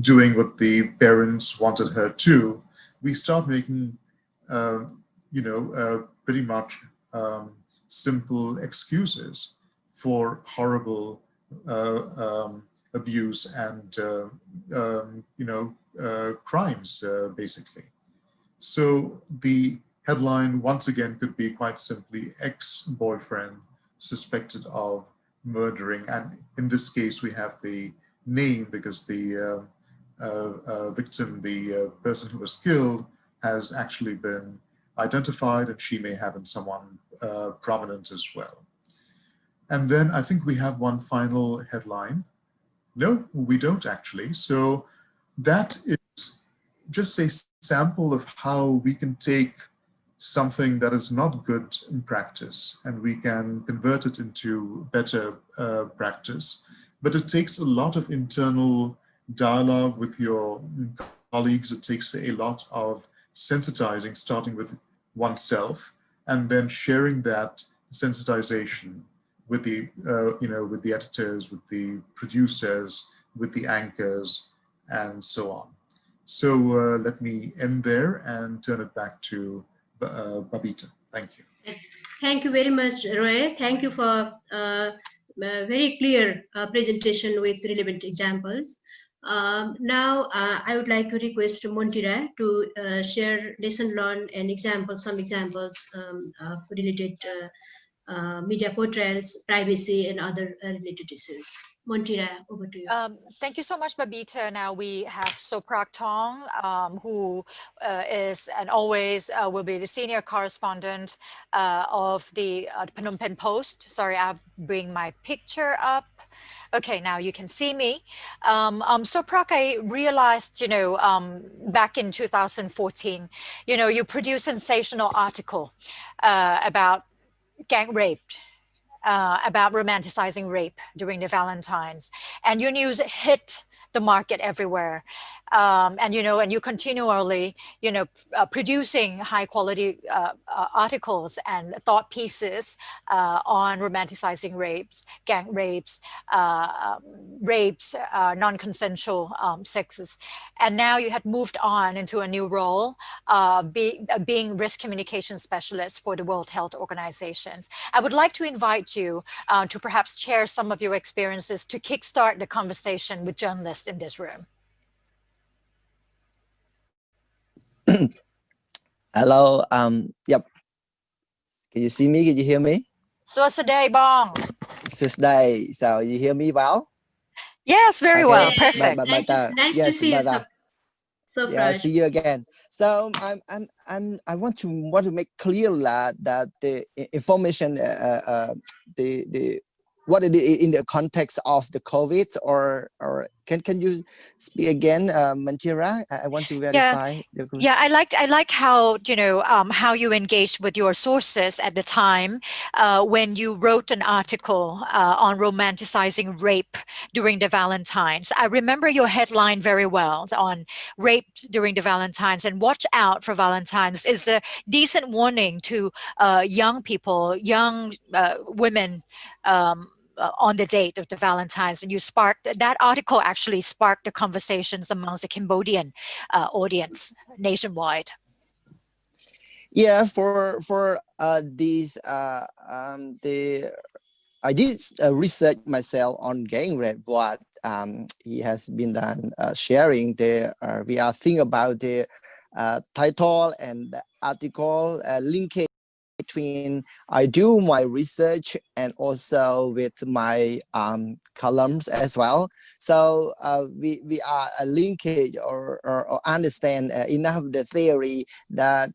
doing what the parents wanted her to. We start making, pretty much simple excuses for horrible abuse and crimes, basically. So the headline once again could be quite simply ex-boyfriend suspected of murdering, and in this case we have the name because the victim, the person who was killed, has actually been identified, and she may have been someone prominent as well. And then I think we have one final headline. No, we don't actually. So that is just a sample of how we can take something that is not good in practice and we can convert it into better practice. But it takes a lot of internal dialogue with your colleagues. It takes a lot of sensitizing, starting with oneself, and then sharing that sensitization with the, with the editors, with the producers, with the anchors, and so on. So let me end there and turn it back to Babita. Thank you. Thank you very much, Roy. Thank you for a very clear presentation with relevant examples. Now, I would like to request Montira to share lesson learned and some examples related media portrayals, privacy, and other related issues. Montira, over to you. Thank you so much, Babita. Now we have Soprak Tong, who is and always will be the senior correspondent of the Phnom Penh Post. Sorry, I'll bring my picture up. Okay, now you can see me. Soprak, I realized, back in 2014, you produced a sensational article about gang rape. About romanticizing rape during the Valentines, and your news hit the market everywhere, and you continually, producing high quality articles and thought pieces on romanticizing rapes, gang rapes, non-consensual sexes, and now you had moved on into a new role, being risk communication specialist for the World Health Organization. I would like to invite you to perhaps share some of your experiences to kickstart the conversation with journalists in this room. Hello. Yep. Can you see me? Can you hear me? Suasday Bong. Suasday. So you hear me well? Yes, very well. Yes, Perfect. nice to see you. So yeah, see you again. So I want to make clear that the information, what it is in the context of the COVID, or can you speak again, Mantira? I want to verify. Yeah, I like how how you engaged with your sources at the time when you wrote an article on romanticizing rape during the Valentines. I remember your headline very well on rape during the Valentines, and watch out for Valentines is a decent warning to young people, young women. On the date of the Valentines, and that article actually sparked the conversations amongst the Cambodian audience nationwide. Yeah, for these I did research myself on gang rape, but he has been done sharing the we are thinking about the title and the article linkage between I do my research and also with my columns as well. So we are a linkage or understand enough the theory that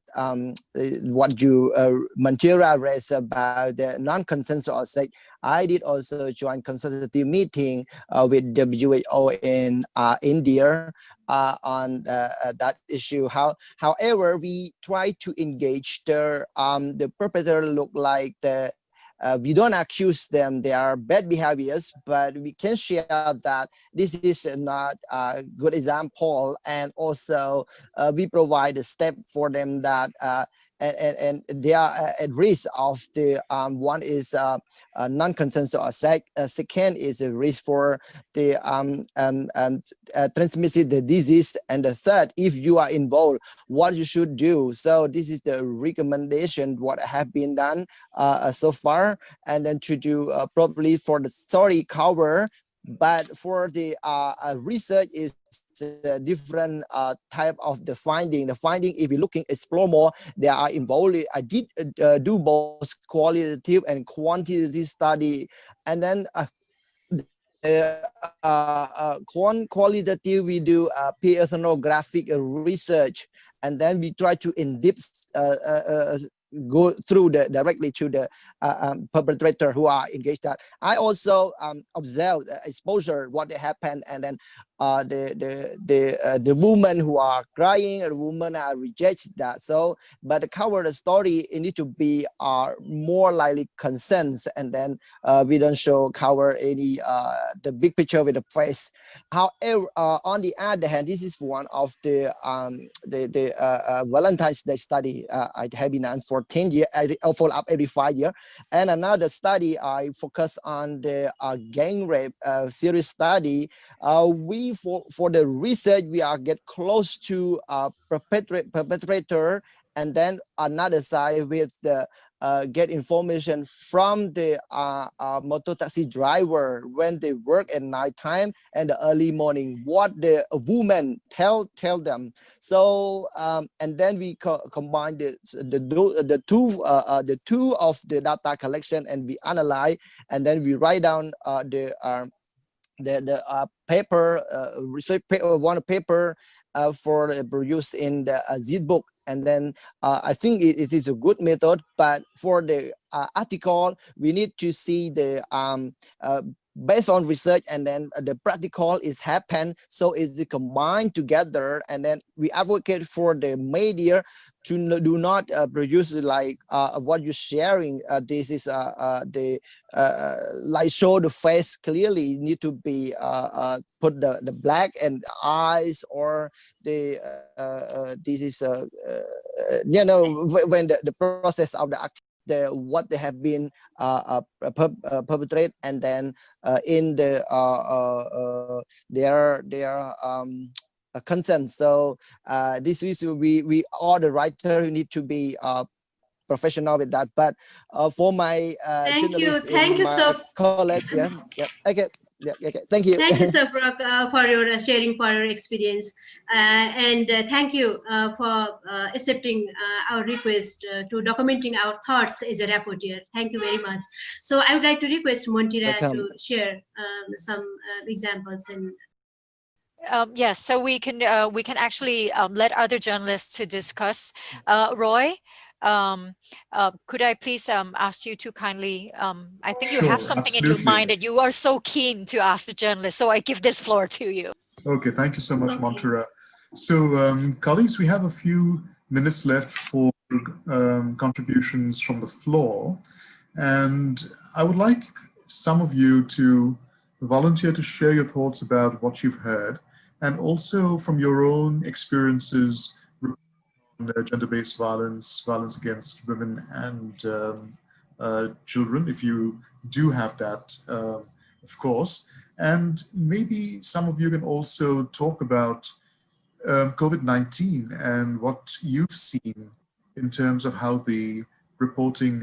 what you Mantira raised about the non-consensus. Like I did also join consultative meeting with WHO in India on that issue. However, we try to engage the perpetrator look like we don't accuse them they are bad behaviors, but we can share that this is not a good example, and also we provide a step for them that and they are at risk of the one is non-consensus. Second is a risk for the transmitted the disease, and the third, if you are involved, what you should do. So this is the recommendation what have been done so far, and then to do properly for the story cover. But for the research is different type of the finding. The finding, if you're looking explore more, they are involved. I did do both qualitative and quantitative study, and then qualitative we do peer ethnographic research, and then we try to in depth go through directly to the perpetrator who are engaged. That I also observed exposure what happened, and then the women who are crying, the women are rejected that. So but the cover the story, it need to be more likely consents, and then we don't show cover any the big picture with the face. However, on the other hand, this is one of the Valentine's Day study I have been on for 10 years. I follow up every 5 years. And another study I focus on the gang rape series study. We for the research we are get close to perpetrator, and then another side with the get information from the motor taxi driver when they work at night time and the early morning, what the woman tell them. So and then we combine the two of the data collection, and we analyze, and then we write down the paper research paper, one paper for produce in the zip book. And then I think it is a good method, but for the article, we need to see the based on research, and then the practical is happen. So it's combined together, and then we advocate for the media to do not produce like what you're sharing. This is the like show the face clearly. Need to be put the black and eyes, or the this is you know, when the process of the act, what they have been perpetrated, and then in the their consent. So this is we all the writer who need to be professional with that. But for my journalists thank you, my sir. college, okay. Yeah, okay. Thank you. Thank you, sir, for your sharing, for your experience, and thank you for accepting our request to documenting our thoughts as a rapporteur. Thank you very much. So I would like to request Montira to share some examples and. Yes, so we can actually let other journalists to discuss. Roy, could I please ask you to kindly, I think you have something absolutely. in your mind that you are so keen to ask the journalist, so I give this floor to you. Okay, thank you so much, Montira. So colleagues, we have a few minutes left for contributions from the floor, and I would like some of you to volunteer to share your thoughts about what you've heard, and also from your own experiences on gender-based violence, violence against women and children, if you do have that, of course. And maybe some of you can also talk about COVID-19 and what you've seen in terms of how the reporting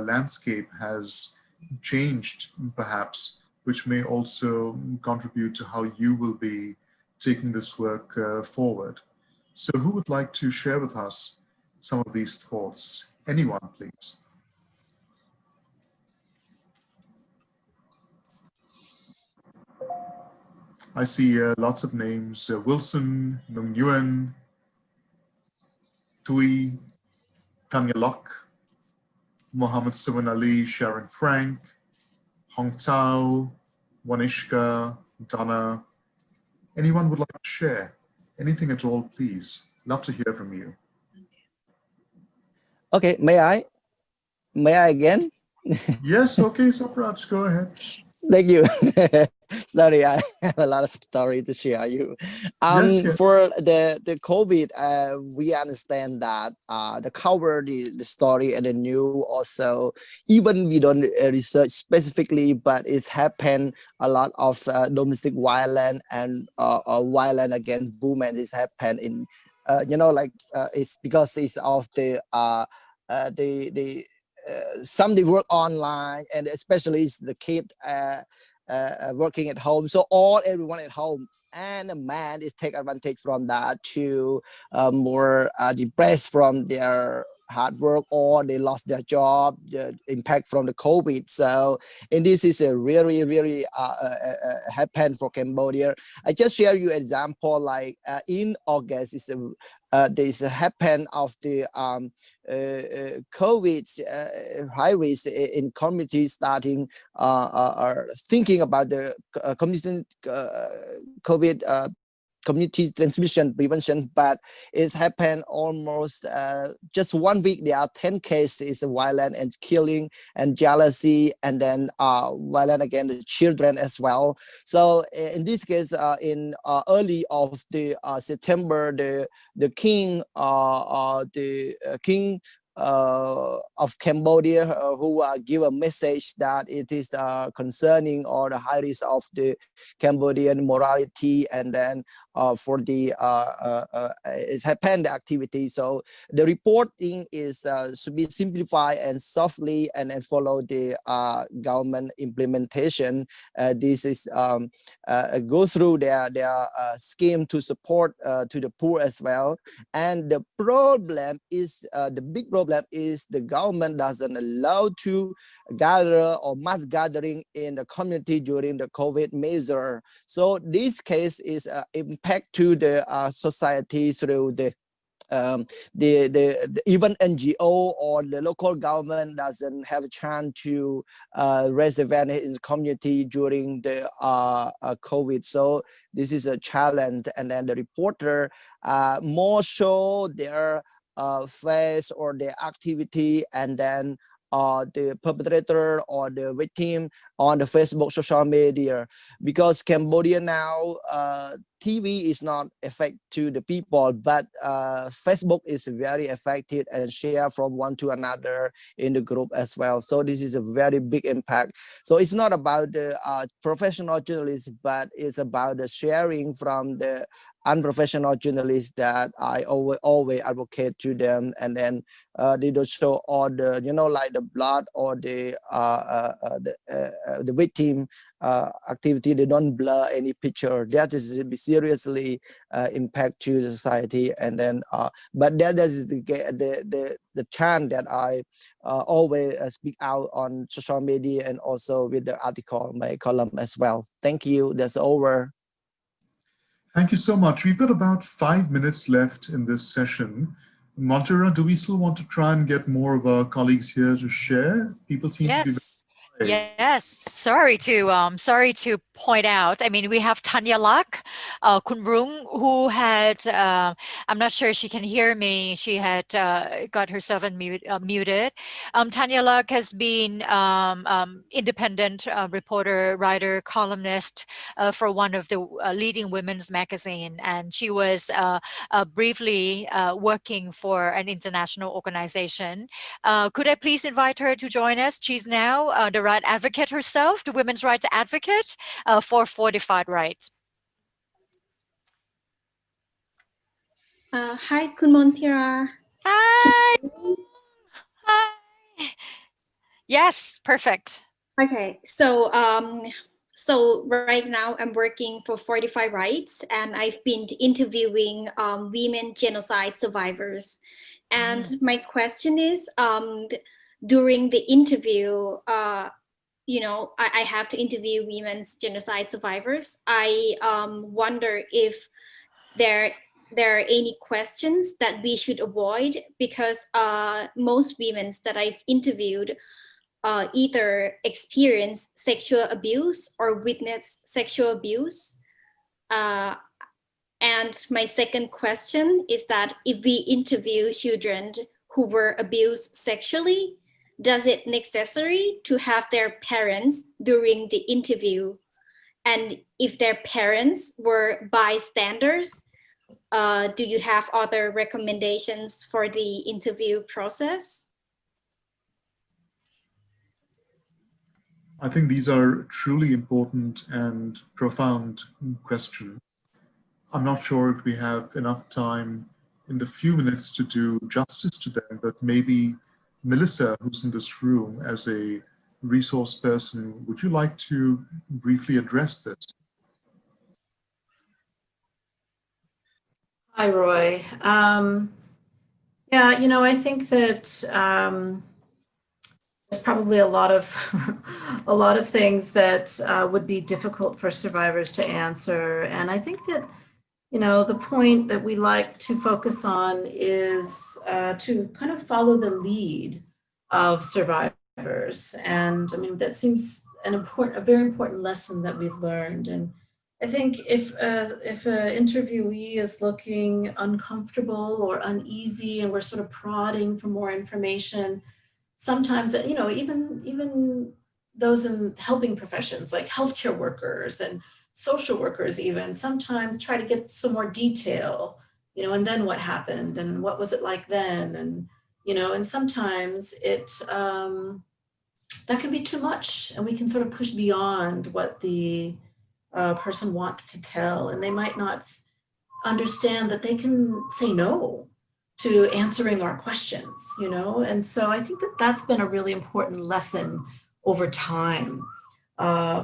landscape has changed, perhaps, which may also contribute to how you will be taking this work forward. So who would like to share with us some of these thoughts? Anyone, please. I see lots of names: Wilson, Nung Nguyen, Tui, Tanya Lok, Mohammed Suman Ali, Sharon Frank, Hong Tao, Wanishka, Donna. Anyone would like to share? Anything at all, please. Love to hear from you. Okay, may I? May I again? Yes, okay, Sopraj, go ahead. Thank you. Sorry, I have a lot of story to share you. Yes. For the COVID, we understand that the cover the story and the new also, even we don't research specifically, but it's happened a lot of domestic violence and violence against women is happened in, it's because it's of the some they work online, and especially it's the kid working at home. So everyone at home, and a man is take advantage from that to more depressed from their hard work, or they lost their job, the impact from the COVID. So, and this is a really happened for Cambodia. I just share you example, like in August is there's a happen of the COVID high risk in communities starting are thinking about the community COVID community transmission prevention, but it's happened almost just 1 week. There are 10 cases of violence and killing and jealousy, and then violence against the children as well. So in this case, in early of the September, the king of Cambodia who give a message that it is concerning or the high risk of the Cambodian morality, and then for the it's happened activity. So the reporting is should be simplified and softly, and then follow the government implementation. This is go through their scheme to support to the poor as well. And the problem is the big problem is the government doesn't allow to gather or mass gathering in the community during the COVID measure. So this case is impact to the society through the even NGO or the local government doesn't have a chance to raise awareness in the community during the COVID. So this is a challenge. And then the reporter more show their face or their activity, and then the perpetrator or the victim on the Facebook social media, because Cambodia now TV is not effective to the people, but Facebook is very effective and share from one to another in the group as well. So this is a very big impact. So it's not about the professional journalists, but it's about the sharing from the unprofessional journalists that I always advocate to them. And then they don't show all the, like the blood or the victim activity. They don't blur any picture. That is seriously impact to the society. And then but that is the chant that I always speak out on social media, and also with the article, my column as well. Thank you. That's over. Thank you so much. We've got about 5 minutes left in this session. Montera, do we still want to try and get more of our colleagues here to share? People seem to be very... Yes, sorry to point out. I mean, we have Tanya Lak, Kun Brung, who had, I'm not sure she can hear me. She had got herself muted. Tanya Lak has been independent reporter, writer, columnist for one of the leading women's magazine, and she was briefly working for an international organization. Could I please invite her to join us? She's now the right advocate herself, the women's rights advocate for fortified rights. Hi, Kun Montera. Hi. Hi. Yes, perfect. Okay, so so right now I'm working for Fortified Rights, and I've been interviewing women genocide survivors. And my question is, during the interview, you know, I have to interview women's genocide survivors. I wonder if there are any questions that we should avoid, because most women that I've interviewed either experience sexual abuse or witness sexual abuse. And my second question is that if we interview children who were abused sexually, does it necessary to have their parents during the interview? And if their parents were bystanders, do you have other recommendations for the interview process? I think these are truly important and profound questions. I'm not sure if we have enough time in the few minutes to do justice to them, but maybe Melissa, who's in this room as a resource person, would you like to briefly address this? Hi, Roy. Yeah, you know, I think that there's probably a lot of things that would be difficult for survivors to answer. And I think that, you know, the point that we like to focus on is to kind of follow the lead of survivors. And I mean, that seems a very important lesson that we've learned. And I think if an interviewee is looking uncomfortable or uneasy and we're sort of prodding for more information, sometimes, you know, even those in helping professions like healthcare workers and social workers even sometimes try to get some more detail, you know, and then what happened and what was it like then, and, you know, and sometimes it that can be too much, and we can sort of push beyond what the person wants to tell, and they might not understand that they can say no to answering our questions, you know. And so I think that that's been a really important lesson over time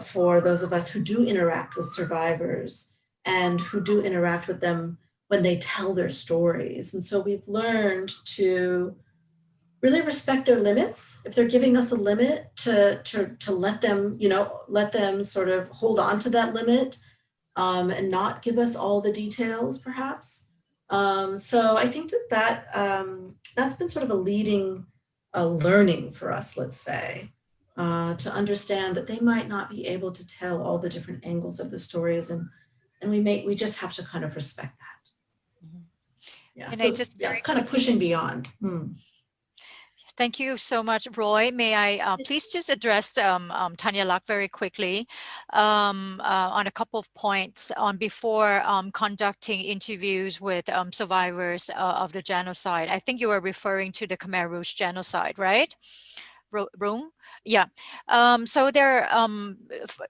for those of us who do interact with survivors and who do interact with them when they tell their stories. And so we've learned to really respect their limits. If they're giving us a limit, to let them, you know, let them sort of hold on to that limit and not give us all the details, perhaps. So I think that's been sort of a leading learning for us, let's say, to understand that they might not be able to tell all the different angles of the stories, and we just have to kind of respect that. Mm-hmm. Yeah, and so, I just kind of pushing beyond. Thank you so much, Roy. May I please just address Tanya Luck very quickly on a couple of points before conducting interviews with survivors of the genocide. I think you were referring to the Khmer Rouge genocide, right? Room? Yeah. So there,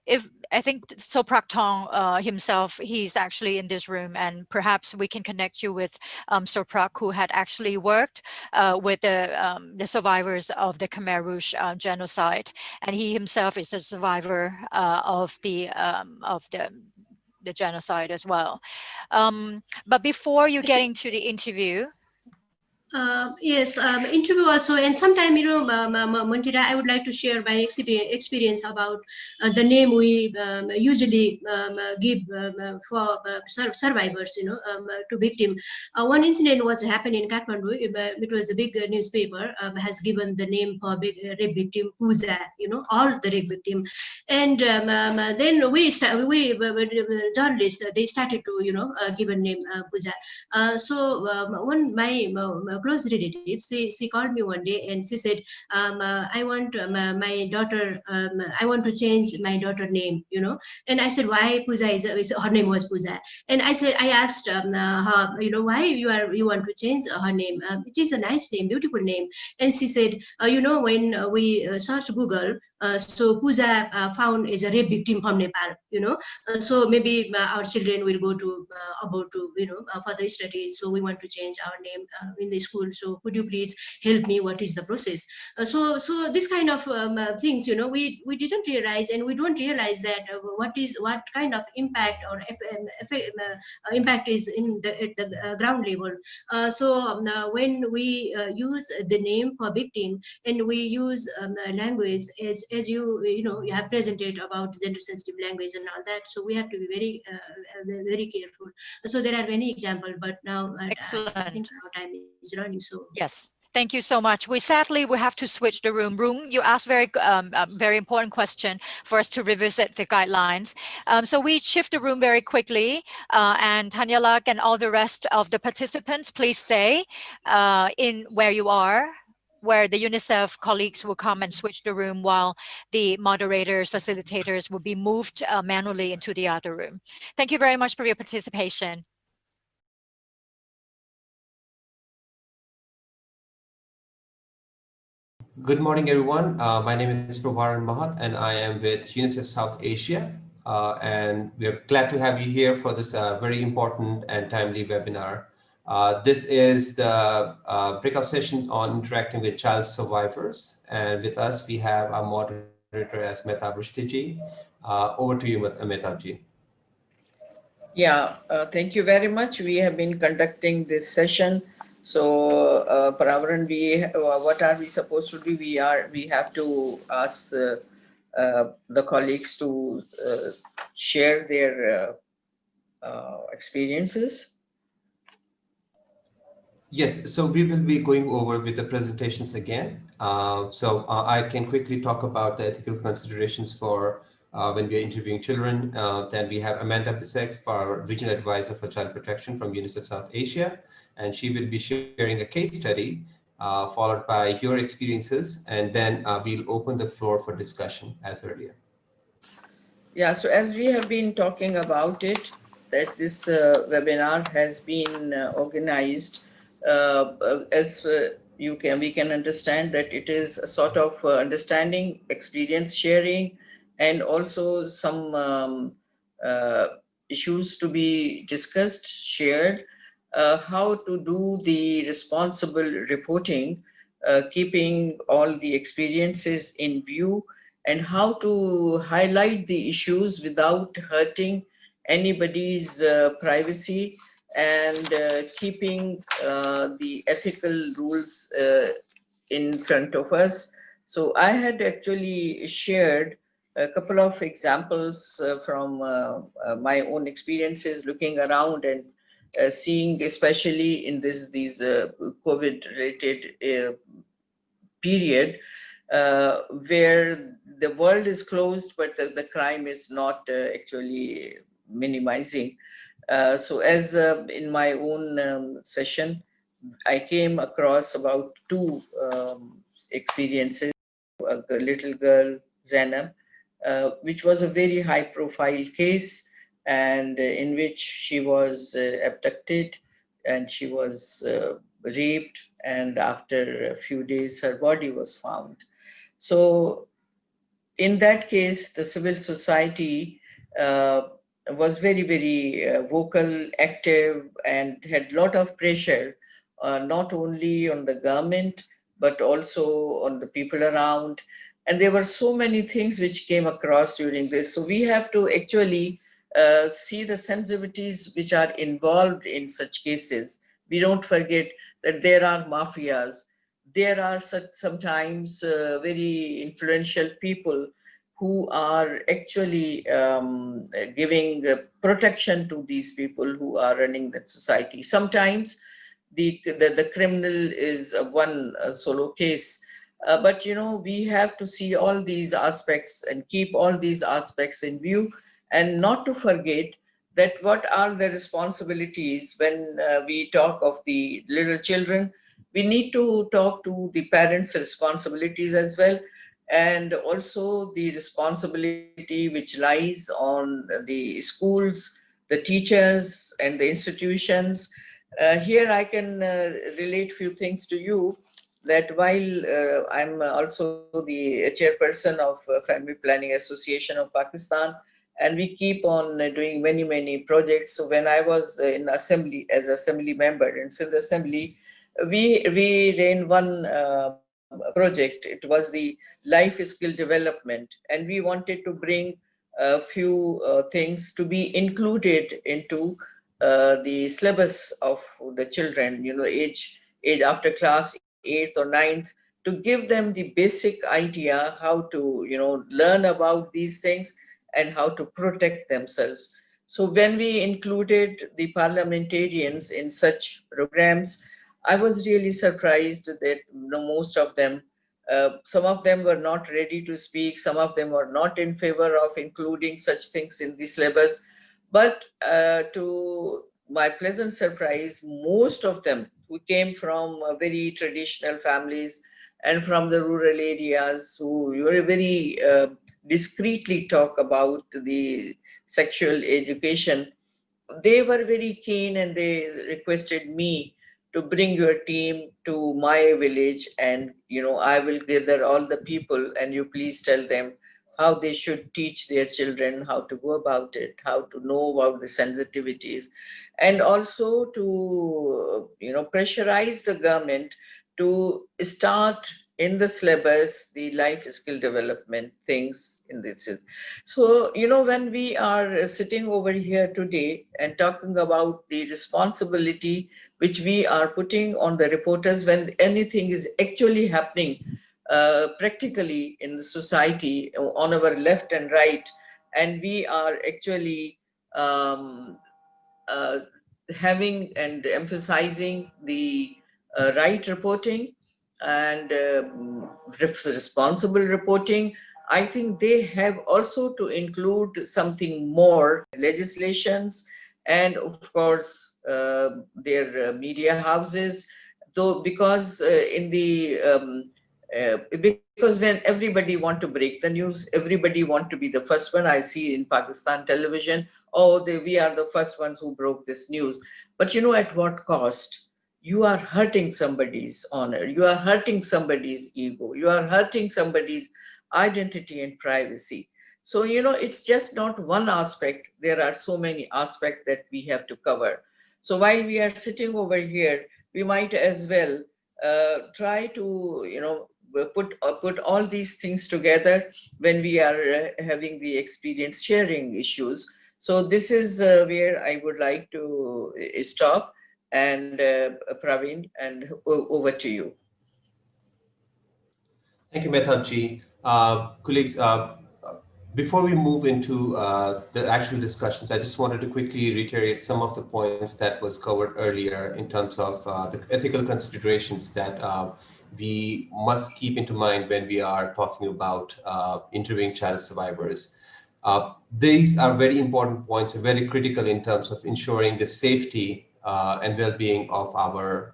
if I think Soprak Thong himself, he's actually in this room, and perhaps we can connect you with Soprak, who had actually worked with the survivors of the Khmer Rouge genocide, and he himself is a survivor of the genocide as well. But before you get into the interview. Yes, interview also, and sometime, you know, Montira, I would like to share my experience about the name we usually give for survivors, you know, to victim. One incident was happened in Kathmandu. It was a big newspaper has given the name for big rape victim Pooja, you know, all the rape victim, and then journalists, they started to, you know, give a name Pooja. So one my close relative, she called me one day and she said, I want my daughter, I want to change my daughter name, you know. And I said, why Pooja her name was Pooja. And I asked her, you know, why you want to change her name? It is a nice name, beautiful name. And she said, you know, when we search Google, So Puja found is a rape victim from Nepal, so maybe our children will go to about to further studies. So we want to change our name in the school. So could you please help me? What is the process? So this kind of things, we didn't realize, and we don't realize that what kind of impact or impact is in at the ground level. So when we use the name for victim, and we use language as you have presented about gender sensitive language and all that, so we have to be very careful. So there are many examples, but now Excellent. I think our time is running. So yes. Thank you so much. We have to switch the room. Rung, you asked very important question for us to revisit the guidelines. So we shift the room very quickly, and Tanyalak and all the rest of the participants, please stay in where you are, where the UNICEF colleagues will come and switch the room while the moderators, facilitators will be moved manually into the other room. Thank you very much for your participation. Good morning, everyone. My name is Prabharan Mahat, and I am with UNICEF South Asia. And we're glad to have you here for this very important and timely webinar. This is the breakout session on interacting with child survivors. And with us, we have our moderator as Mehtab Rushdiji. Over to you, Mehtabji. Yeah, thank you very much. We have been conducting this session. So, Paravaran, what are we supposed to do? We have to ask the colleagues to share their experiences. Yes, so we will be going over with the presentations again. So I can quickly talk about the ethical considerations for when we are interviewing children. Then we have Amanda Bissex, our Regional Advisor for Child Protection from UNICEF South Asia, and she will be sharing a case study followed by your experiences, and then we'll open the floor for discussion as earlier. Yeah, so as we have been talking about it, that this webinar has been organized as we can understand that it is a sort of understanding, experience sharing, and also some issues to be discussed, shared, how to do the responsible reporting, keeping all the experiences in view, and how to highlight the issues without hurting anybody's privacy, and keeping the ethical rules in front of us. So I had actually shared a couple of examples from my own experiences looking around and seeing, especially in these COVID-related period, where the world is closed, but the crime is not actually minimizing. So as in my own session, I came across about two experiences. A little girl, Zainab, which was a very high profile case, and in which she was abducted and she was raped, and after a few days her body was found. So in that case, the civil society was very vocal, active, and had a lot of pressure, not only on the government, but also on the people around. And there were so many things which came across during this. So we have to actually see the sensitivities which are involved in such cases. We don't forget that there are mafias. There are sometimes very influential people who are actually giving protection to these people who are running the society. Sometimes the criminal is one solo case, but we have to see all these aspects and keep all these aspects in view, and not to forget that what are the responsibilities when we talk of the little children. We need to talk to the parents' responsibilities as well, and also the responsibility which lies on the schools, the teachers, and the institutions. Here I can relate few things to you. that while I'm also the chairperson of Family Planning Association of Pakistan, and we keep on doing many projects. So when I was in assembly, as assembly member in Sindh Assembly, we ran one project. It was the life skill development, and we wanted to bring a few things to be included into the syllabus of the children, age after class 8th or 9th, to give them the basic idea how to, learn about these things and how to protect themselves. So when we included the parliamentarians in such programs, I was really surprised that most of them, some of them were not ready to speak, some of them were not in favor of including such things in the syllabus. But to my pleasant surprise, most of them who came from very traditional families and from the rural areas, who were very discreetly talk about the sexual education, they were very keen and they requested me to bring your team to my village, and I will gather all the people and you please tell them how they should teach their children how to go about it, how to know about the sensitivities, and also to pressurize the government to start in the syllabus the life skill development things in this. So, when we are sitting over here today and talking about the responsibility which we are putting on the reporters when anything is actually happening practically in the society on our left and right, and we are actually um, uh, having and emphasizing the right reporting and responsible reporting, I think they have also to include something more legislations, and of course their media houses, though, because in the because when everybody want to break the news, everybody want to be the first one. I see in Pakistan television, oh, we are the first ones who broke this news. But at what cost? You are hurting somebody's honor, you are hurting somebody's ego, you are hurting somebody's identity and privacy. So it's just not one aspect, there are so many aspects that we have to cover. So while we are sitting over here, we might as well try to put all these things together when we are having the experience sharing issues. So this is where I would like to stop. And Praveen, and over to you. Thank you, Mehtabji. Colleagues, before we move into the actual discussions, I just wanted to quickly reiterate some of the points that was covered earlier in terms of the ethical considerations that we must keep into mind when we are talking about interviewing child survivors. These are very important points and very critical in terms of ensuring the safety and well-being of our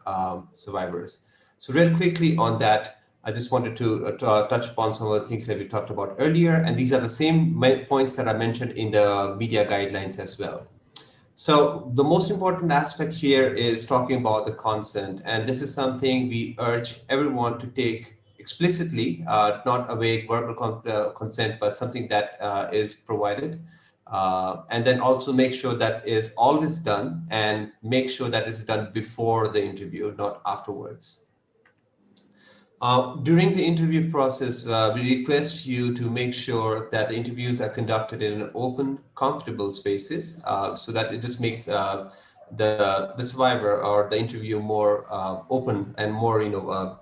survivors. So real quickly on that, I just wanted to touch upon some of the things that we talked about earlier, and these are the same points that I mentioned in the media guidelines as well. So the most important aspect here is talking about the consent, and this is something we urge everyone to take explicitly, not a vague verbal consent, but something that is provided. And then also make sure that is always done, and make sure that is done before the interview, not afterwards. During the interview process, we request you to make sure that the interviews are conducted in an open, comfortable spaces, so that it just makes the survivor or the interview more open and more involved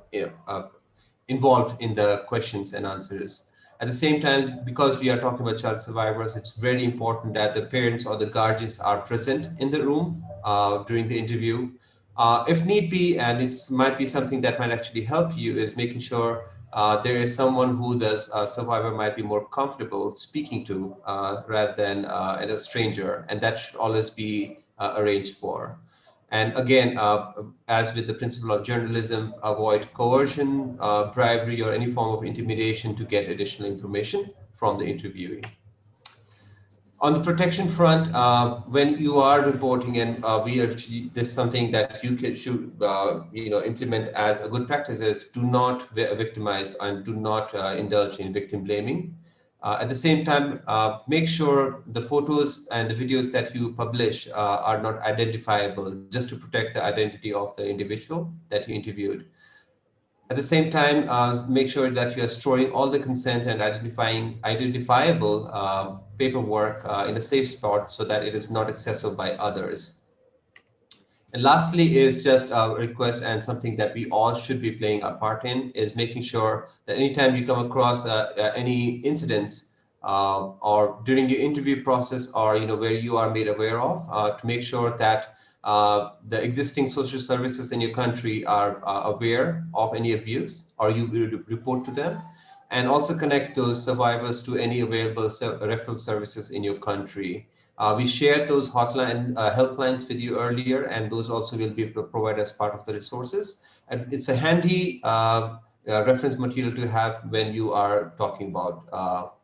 in the questions and answers. At the same time, because we are talking about child survivors, it's very important that the parents or the guardians are present in the room during the interview. If need be, and it might be something that might actually help you, is making sure there is someone who the survivor might be more comfortable speaking to rather than a stranger, and that should always be arranged for. And again, as with the principle of journalism, avoid coercion, bribery, or any form of intimidation to get additional information from the interviewee. On the protection front, when you are reporting, and this is something that you should implement as a good practice, is do not victimize and do not indulge in victim blaming. At the same time, make sure the photos and the videos that you publish are not identifiable, just to protect the identity of the individual that you interviewed. At the same time, make sure that you are storing all the consent and identifiable paperwork in a safe spot so that it is not accessible by others. And lastly is just a request, and something that we all should be playing our part in, is making sure that anytime you come across any incidents or during your interview process, or where you are made aware of, to make sure that the existing social services in your country are aware of any abuse, or you report to them, and also connect those survivors to any available referral services in your country. We shared those helplines with you earlier, and those also will be provided as part of the resources. And it's a handy reference material to have when you are talking about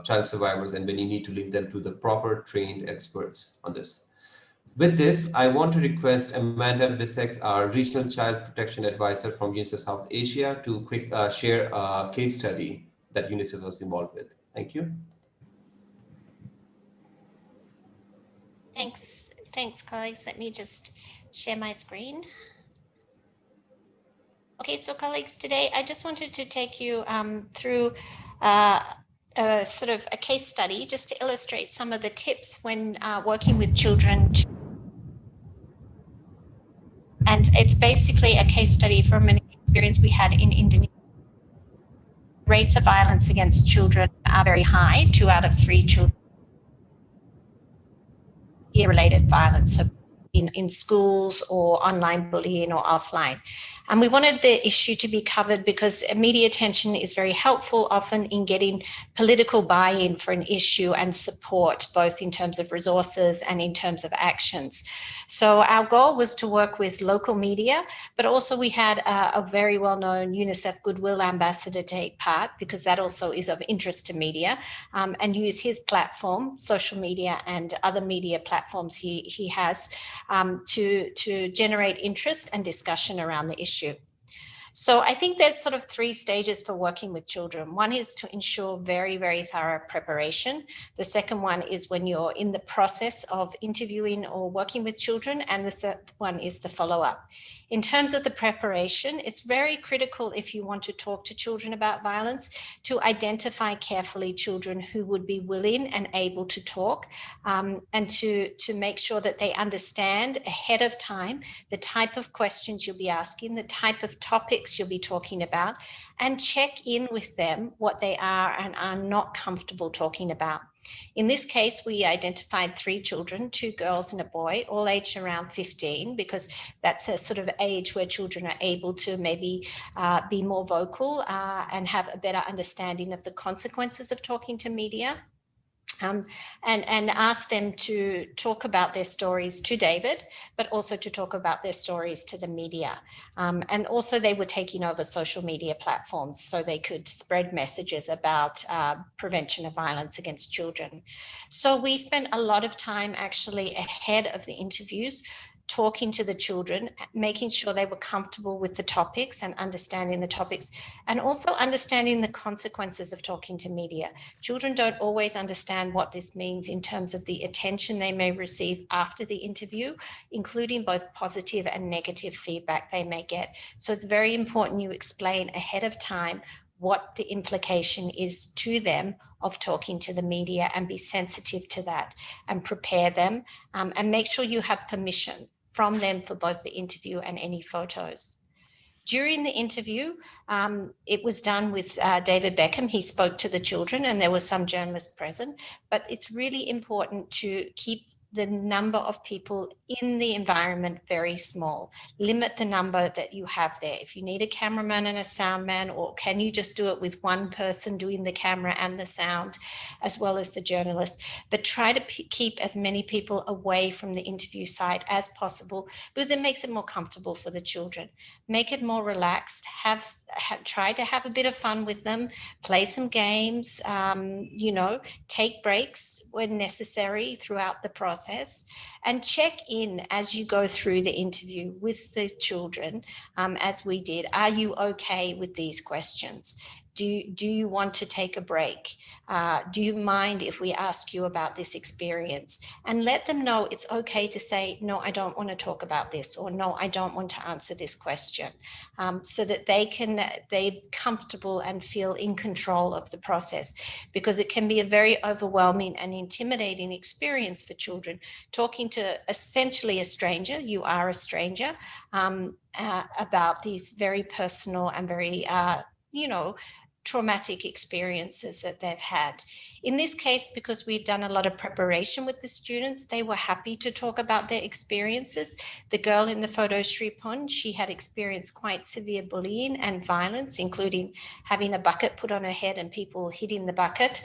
child survivors, and when you need to link them to the proper trained experts on this. With this, I want to request Amanda Bissex, our Regional Child Protection Advisor from UNICEF South Asia, to share a case study that UNICEF was involved with. Thank you. Thanks, colleagues. Let me just share my screen. Okay, so colleagues, today I just wanted to take you through sort of a case study, just to illustrate some of the tips when working with children. And it's basically a case study from an experience we had in Indonesia. Rates of violence against children are very high. 2 out of 3 children peer-related violence, so in schools or online bullying or offline. And we wanted the issue to be covered because media attention is very helpful often in getting political buy-in for an issue and support, both in terms of resources and in terms of actions. So our goal was to work with local media, but also we had a very well-known UNICEF Goodwill Ambassador take part, because that also is of interest to media, and use his platform, social media and other media platforms he has, to generate interest and discussion around the issue. So I think there's sort of 3 stages for working with children. One is to ensure very, very thorough preparation. The second one is when you're in the process of interviewing or working with children. And the third one is the follow-up. In terms of the preparation, it's very critical, if you want to talk to children about violence, to identify carefully children who would be willing and able to talk, and to make sure that they understand ahead of time the type of questions you'll be asking, the type of topics you'll be talking about, and check in with them what they are and are not comfortable talking about. In this case, we identified 3 children, 2 girls and a boy, all aged around 15, because that's a sort of age where children are able to maybe be more vocal and have a better understanding of the consequences of talking to media. And ask them to talk about their stories to David, but also to talk about their stories to the media. And also they were taking over social media platforms so they could spread messages about prevention of violence against children. So we spent a lot of time actually ahead of the interviews talking to the children, making sure they were comfortable with the topics and understanding the topics, and also understanding the consequences of talking to media. Children don't always understand what this means in terms of the attention they may receive after the interview, including both positive and negative feedback they may get. So it's very important you explain ahead of time what the implication is to them of talking to the media, and be sensitive to that and prepare them, and make sure you have permission from them for both the interview and any photos. During the interview, it was done with David Beckham. He spoke to the children and there were some journalists present, but it's really important to keep the number of people in the environment very small. Limit the number that you have there. If you need a cameraman and a sound man, or can you just do it with one person doing the camera and the sound, as well as the journalist, but try to keep as many people away from the interview site as possible, because it makes it more comfortable for the children. Make it more relaxed, have try to have a bit of fun with them, play some games, you know, take breaks when necessary throughout the process, and check in as you go through the interview with the children, as we did. Are you okay with these questions? Do you want to take a break? Do you mind if we ask you about this experience? And let them know it's okay to say, no, I don't want to talk about this, or no, I don't want to answer this question, so that they're comfortable and feel in control of the process, because it can be a very overwhelming and intimidating experience for children talking to essentially a stranger. You are a stranger, about these very personal and very, you know, traumatic experiences that they've had. In this case, because we'd done a lot of preparation with the students, they were happy to talk about their experiences. The girl in the photo Shripon, she had experienced quite severe bullying and violence, including having a bucket put on her head and people hitting the bucket.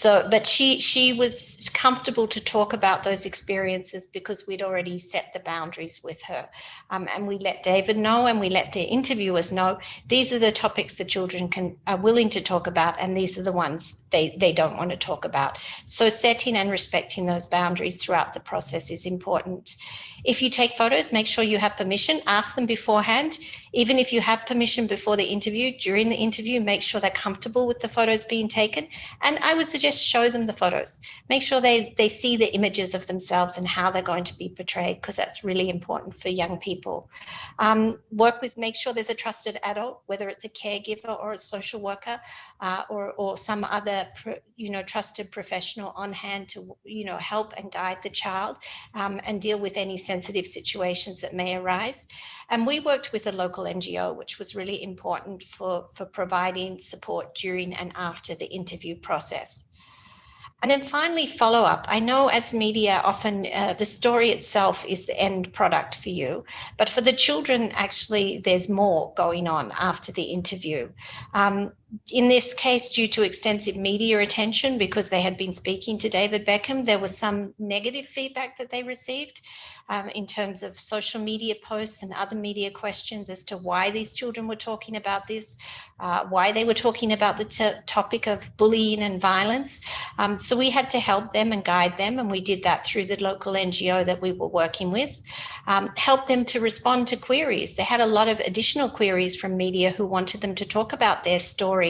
But she was comfortable to talk about those experiences because we'd already set the boundaries with her. And we let David know, and we let the interviewers know, these are the topics the children are willing to talk about, and these are the ones they don't want to talk about. So setting and respecting those boundaries throughout the process is important. If you take photos, make sure you have permission. Ask them beforehand. Even if you have permission before the interview, during the interview, make sure they're comfortable with the photos being taken. And I would suggest show them the photos. Make sure they see the images of themselves and how they're going to be portrayed, because that's really important for young people. Make sure there's a trusted adult, whether it's a caregiver or a social worker, or some other, trusted professional on hand to, help and guide the child, and deal with any sensitive situations that may arise. And we worked with a local NGO, which was really important for providing support during and after the interview process. And then finally, follow up. I know as media, often the story itself is the end product for you, but for the children, actually, there's more going on after the interview. In this case, due to extensive media attention, because they had been speaking to David Beckham, there was some negative feedback that they received in terms of social media posts and other media questions as to why these children were talking about this, why they were talking about the topic of bullying and violence. So we had to help them and guide them, and we did that through the local NGO that we were working with, help them to respond to queries. They had a lot of additional queries from media who wanted them to talk about their stories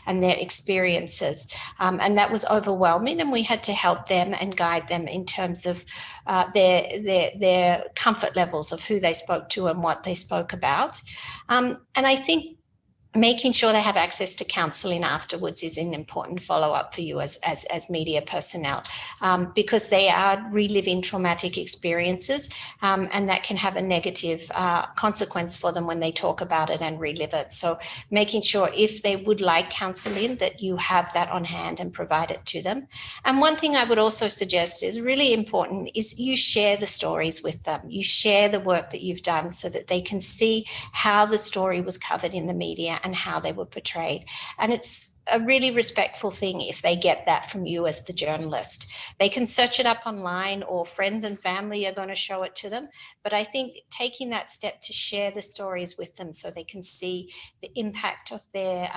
and their experiences, and that was overwhelming, and we had to help them and guide them in terms of their comfort levels of who they spoke to and what they spoke about. And I think making sure they have access to counselling afterwards is an important follow-up for you as media personnel, because they are reliving traumatic experiences, and that can have a negative consequence for them when they talk about it and relive it. So making sure if they would like counselling that you have that on hand and provide it to them. And one thing I would also suggest is really important is you share the stories with them. You share the work that you've done so that they can see how the story was covered in the media and how they were portrayed. And it's a really respectful thing if they get that from you as the journalist. They can search it up online, or friends and family are going to show it to them. But I think taking that step to share the stories with them so they can see the impact of their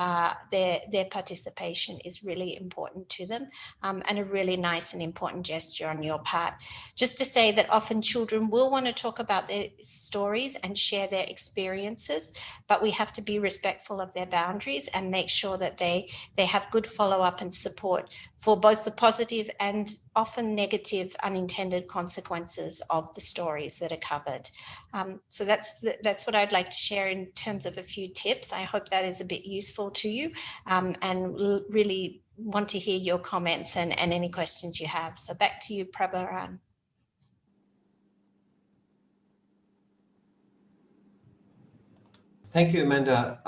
participation is really important to them, and a really nice and important gesture on your part. Just to say that often children will want to talk about their stories and share their experiences, but we have to be respectful of their boundaries and make sure that they have good follow-up and support for both the positive and often negative unintended consequences of the stories that are covered. So that's what I'd like to share in terms of a few tips. I hope that is a bit useful to you, and really want to hear your comments and any questions you have. So back to you, Prabharan. Thank you, Amanda.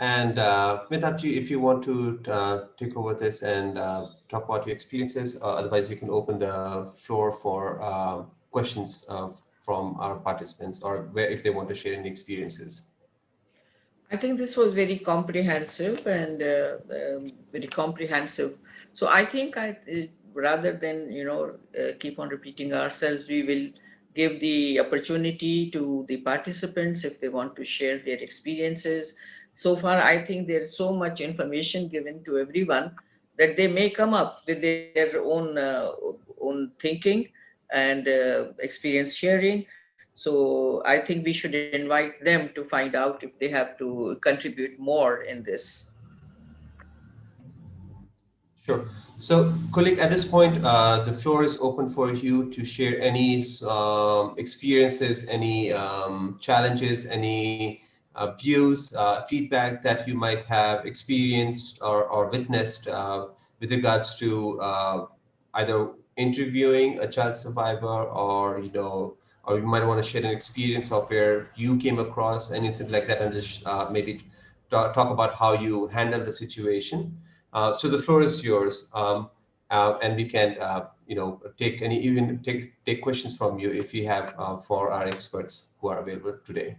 And Mitapji, if you want to take over this and talk about your experiences, otherwise we can open the floor for questions from our participants, or if they want to share any experiences. I think this was very comprehensive and very comprehensive. So I think rather than keep on repeating ourselves, we will give the opportunity to the participants if they want to share their experiences. So far, I think there's so much information given to everyone that they may come up with their own thinking and experience sharing. So I think we should invite them to find out if they have to contribute more in this. Sure. So, colleague, at this point, the floor is open for you to share any experiences, any challenges, any views, feedback that you might have experienced or witnessed with regards to either interviewing a child survivor, or or you might want to share an experience of where you came across anything like that, and just maybe talk about how you handle the situation. So the floor is yours, and we can, take questions from you if you have for our experts who are available today.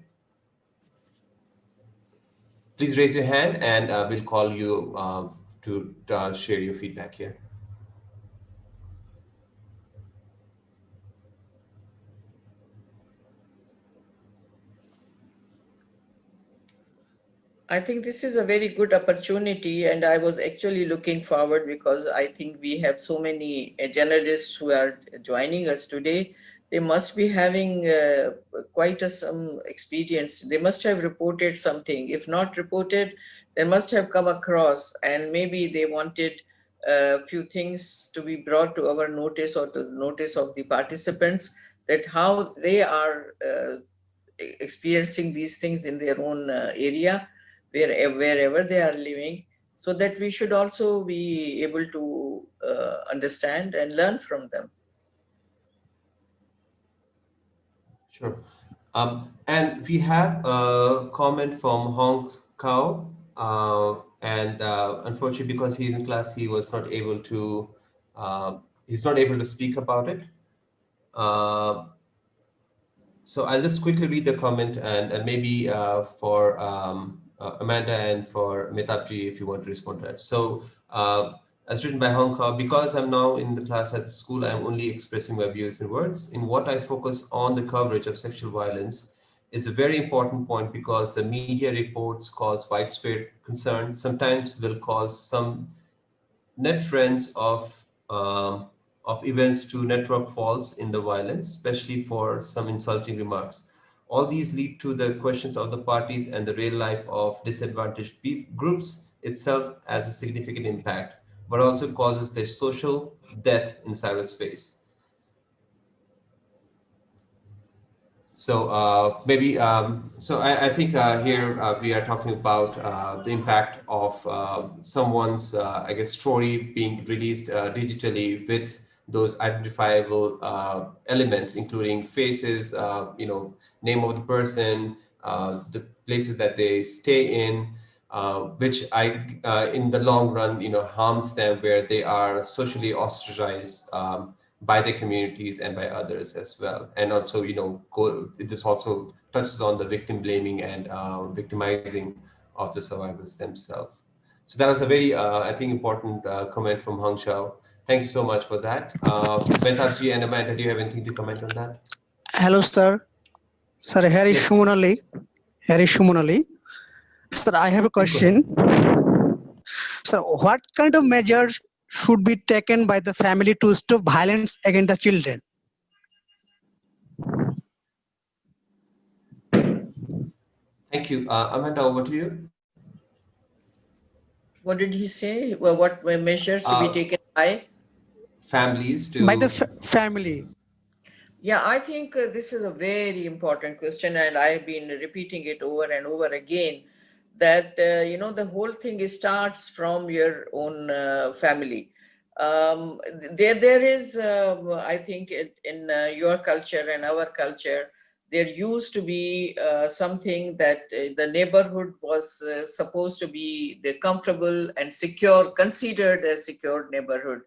Please raise your hand, and we'll call you to share your feedback here. I think this is a very good opportunity, and I was actually looking forward because I think we have so many journalists who are joining us today. They must be having quite some experience. They must have reported something. If not reported, they must have come across, and maybe they wanted a few things to be brought to our notice or to the notice of the participants, that how they are experiencing these things in their own area, wherever they are living, so that we should also be able to understand and learn from them. Sure. And we have a comment from Hong Kao, and unfortunately, because he's in class, he was not able to. He's not able to speak about it. So I'll just quickly read the comment, and maybe for Amanda and for Metabji, if you want to respond to that. So as written by Hong Kong, because I'm now in the class at school, I'm only expressing my views in words. In what I focus on, the coverage of sexual violence is a very important point, because the media reports cause widespread concern, sometimes will cause some net friends of events to network falls in the violence, especially for some insulting remarks. All these lead to the questions of the parties, and the real life of disadvantaged groups itself has a significant impact, but also causes their social death in cyberspace. So maybe, so I think here we are talking about the impact of someone's, I guess, story being released digitally with those identifiable elements, including faces, name of the person, the places that they stay in, which in the long run, harms them, where they are socially ostracized by their communities and by others as well. And also, this also touches on the victim blaming and victimizing of the survivors themselves. So that was a very, I think, important comment from Hong Shao. Thank you so much for that. Metabji and Amanda, do you have anything to comment on that? Hello, sir. Sir, here is Shumanali. Here is Shumanali. Sir, I have a question. Sir, what kind of measures should be taken by the family to stop violence against the children? Thank you. Amanda, over to you. What did he say? Well, what measures to be taken by families to... By the family. Yeah, I think this is a very important question, and I've been repeating it over and over again, that, the whole thing starts from your own family. There is, I think, in your culture and our culture, there used to be something that the neighborhood was supposed to be the comfortable and secure, considered a secure neighborhood.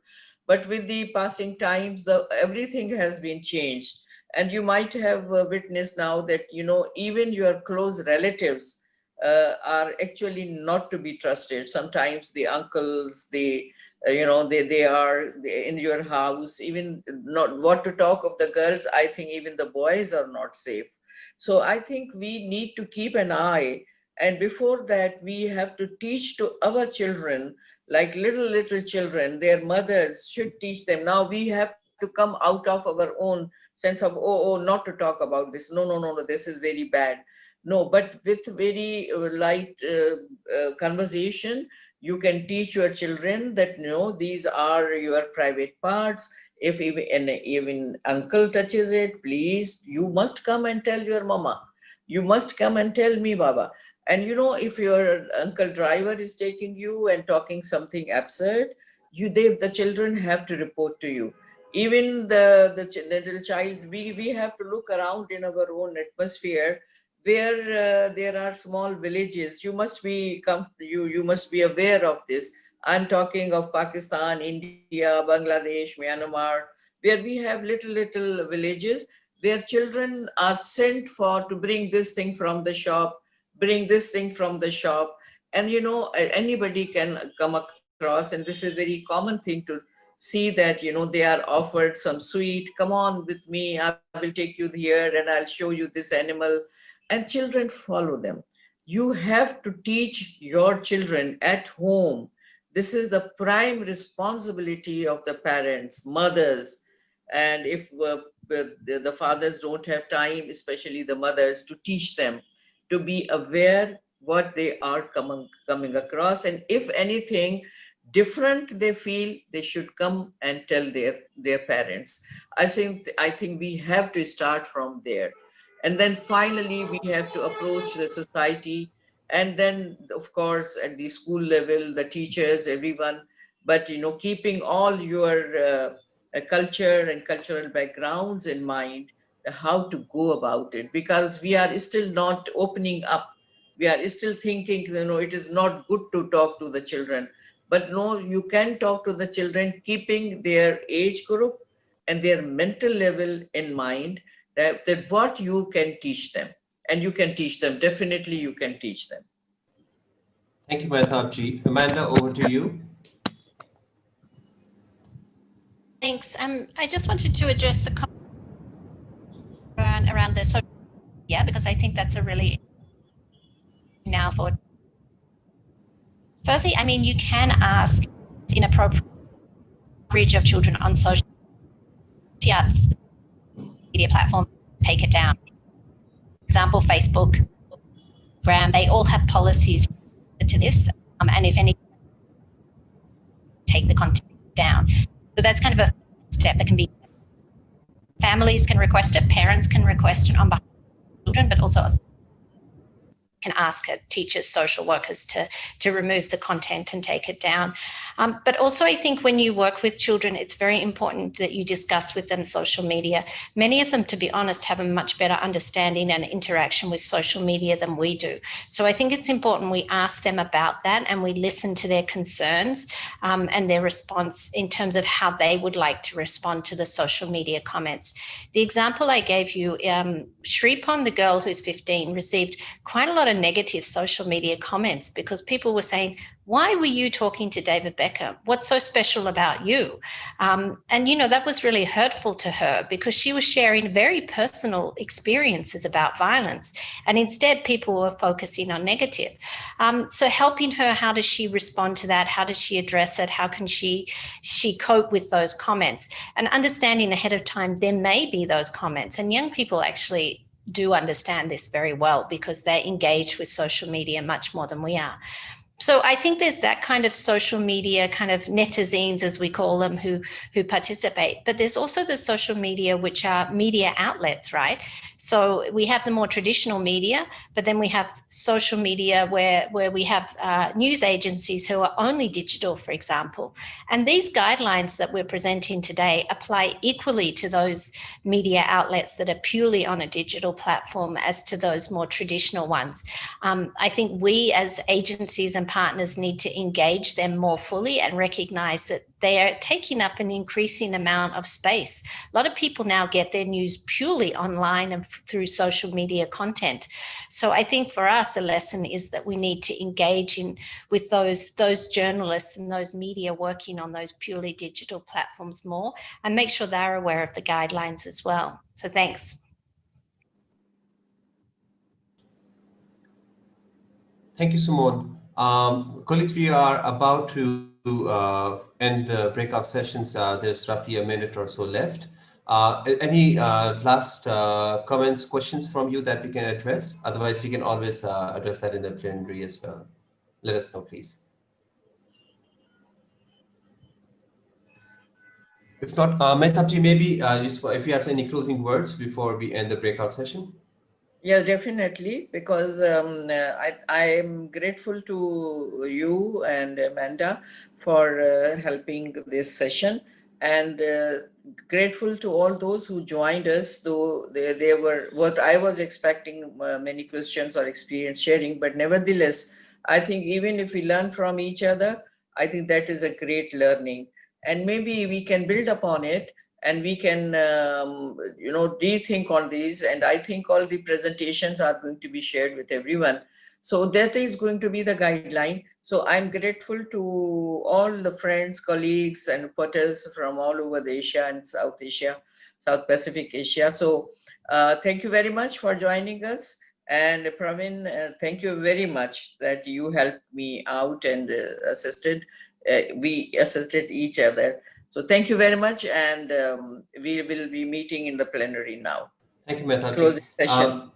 But with the passing times, everything has been changed. And you might have witnessed now that, even your close relatives are actually not to be trusted. Sometimes the uncles, the they are in your house. Even not what to talk of the girls, I think even the boys are not safe. So I think we need to keep an eye, and before that we have to teach to our children, like little children, their mothers should teach them. Now we have to come out of our own sense of, oh, not to talk about this, no, this is very bad. No, but with very light conversation, you can teach your children that, these are your private parts. If even uncle touches it, please, you must come and tell your mama. You must come and tell me, Baba. And if your uncle driver is taking you and talking something absurd, the children have to report to you. Even the little child, we have to look around in our own atmosphere where there are small villages. You must be aware of this. I'm talking of Pakistan, India, Bangladesh, Myanmar, where we have little villages where children are sent to bring this thing from the shop, and anybody can come across, and this is a very common thing to see, that they are offered some sweet. Come on with me, I will take you here and I'll show you this animal, and children follow them. You have to teach your children at home. This is the prime responsibility of the parents, mothers. And if the fathers don't have time, especially the mothers, to teach them, to be aware what they are coming across, and if anything different they feel, they should come and tell their parents. I think we have to start from there. And then finally, we have to approach the society. And then, of course, at the school level, the teachers, everyone. But, keeping all your culture and cultural backgrounds in mind, how to go about it. Because we are still not opening up. We are still thinking, it is not good to talk to the children. But no, you can talk to the children, keeping their age group and their mental level in mind, that what you can teach them. And you can teach them, definitely you can teach them. Thank you, Mehtabji. Amanda, over to you. Thanks. I just wanted to address the comment around the social media, because I think that's a really now for. Firstly, you can ask inappropriate coverage of children on social media platform, take it down. For example, Facebook, Instagram, they all have policies to this, and if any, take the content down. So that's kind of a step that can be. Families can request it, parents can request it on behalf of children, but also can ask teachers, social workers to remove the content and take it down. But also, I think when you work with children, it's very important that you discuss with them social media. Many of them, to be honest, have a much better understanding and interaction with social media than we do. So I think it's important we ask them about that and we listen to their concerns and their response in terms of how they would like to respond to the social media comments. The example I gave you, Shripon, the girl who's 15, received quite a lot of negative social media comments because people were saying, why were you talking to David Beckham? What's so special about you? And, that was really hurtful to her because she was sharing very personal experiences about violence. And instead, people were focusing on negative. So helping her, how does she respond to that? How does she address it? How can she cope with those comments? And understanding ahead of time, there may be those comments. And young people actually do understand this very well because they're engaged with social media much more than we are. So I think there's that kind of social media, kind of netizens, as we call them, who participate. But there's also the social media, which are media outlets, right? So we have the more traditional media, but then we have social media where we have news agencies who are only digital, for example. And these guidelines that we're presenting today apply equally to those media outlets that are purely on a digital platform as to those more traditional ones. I think we as agencies and and partners need to engage them more fully and recognize that they are taking up an increasing amount of space. A lot of people now get their news purely online and through social media content. So I think for us, a lesson is that we need to engage with those journalists and those media working on those purely digital platforms more, and make sure they're aware of the guidelines as well. So thanks. Thank you, Simone. Colleagues, we are about to end the breakout sessions. There's roughly a minute or so left. Any last comments, questions from you that we can address? Otherwise, we can always address that in the plenary as well. Let us know, please. If not, Mehtabji, maybe if you have any closing words before we end the breakout session. Yeah, definitely, because I am grateful to you and Amanda for helping this session, and grateful to all those who joined us, though they were what I was expecting, many questions or experience sharing, but nevertheless, I think even if we learn from each other, I think that is a great learning, and maybe we can build upon it. And we can, rethink on these. And I think all the presentations are going to be shared with everyone. So that is going to be the guideline. So I'm grateful to all the friends, colleagues, and reporters from all over the Asia and South Asia, South Pacific Asia. So thank you very much for joining us. And Pravin, thank you very much that you helped me out and assisted. We assisted each other. So thank you very much, and we will be meeting in the plenary now. Thank you, Mehtabji. Closing session.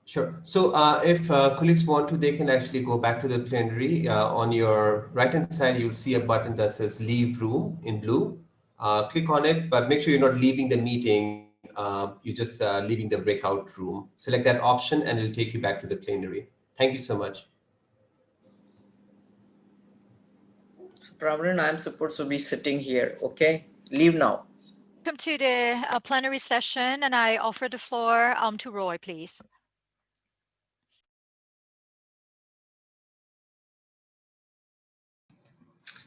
Sure. So if colleagues want to, they can actually go back to the plenary. On your right-hand side, you'll see a button that says Leave Room in blue. Click on it, but make sure you're not leaving the meeting. You're just leaving the breakout room. Select that option, and it'll take you back to the plenary. Thank you so much. Pravin, I'm supposed to be sitting here. Okay, leave now. Welcome to the plenary session, and I offer the floor to Roy, please.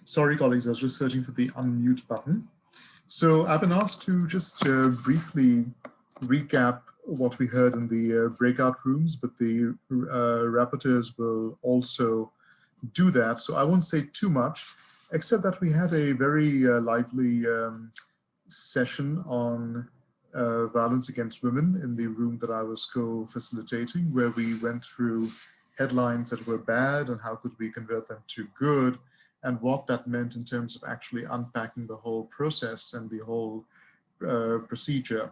Sorry, colleagues, I was just searching for the unmute button. So I've been asked to just briefly recap what we heard in the breakout rooms, but the rapporteurs will also do that. So I won't say too much, except that we had a very lively session on violence against women in the room that I was co-facilitating, where we went through headlines that were bad and how could we convert them to good, and what that meant in terms of actually unpacking the whole process and the whole procedure.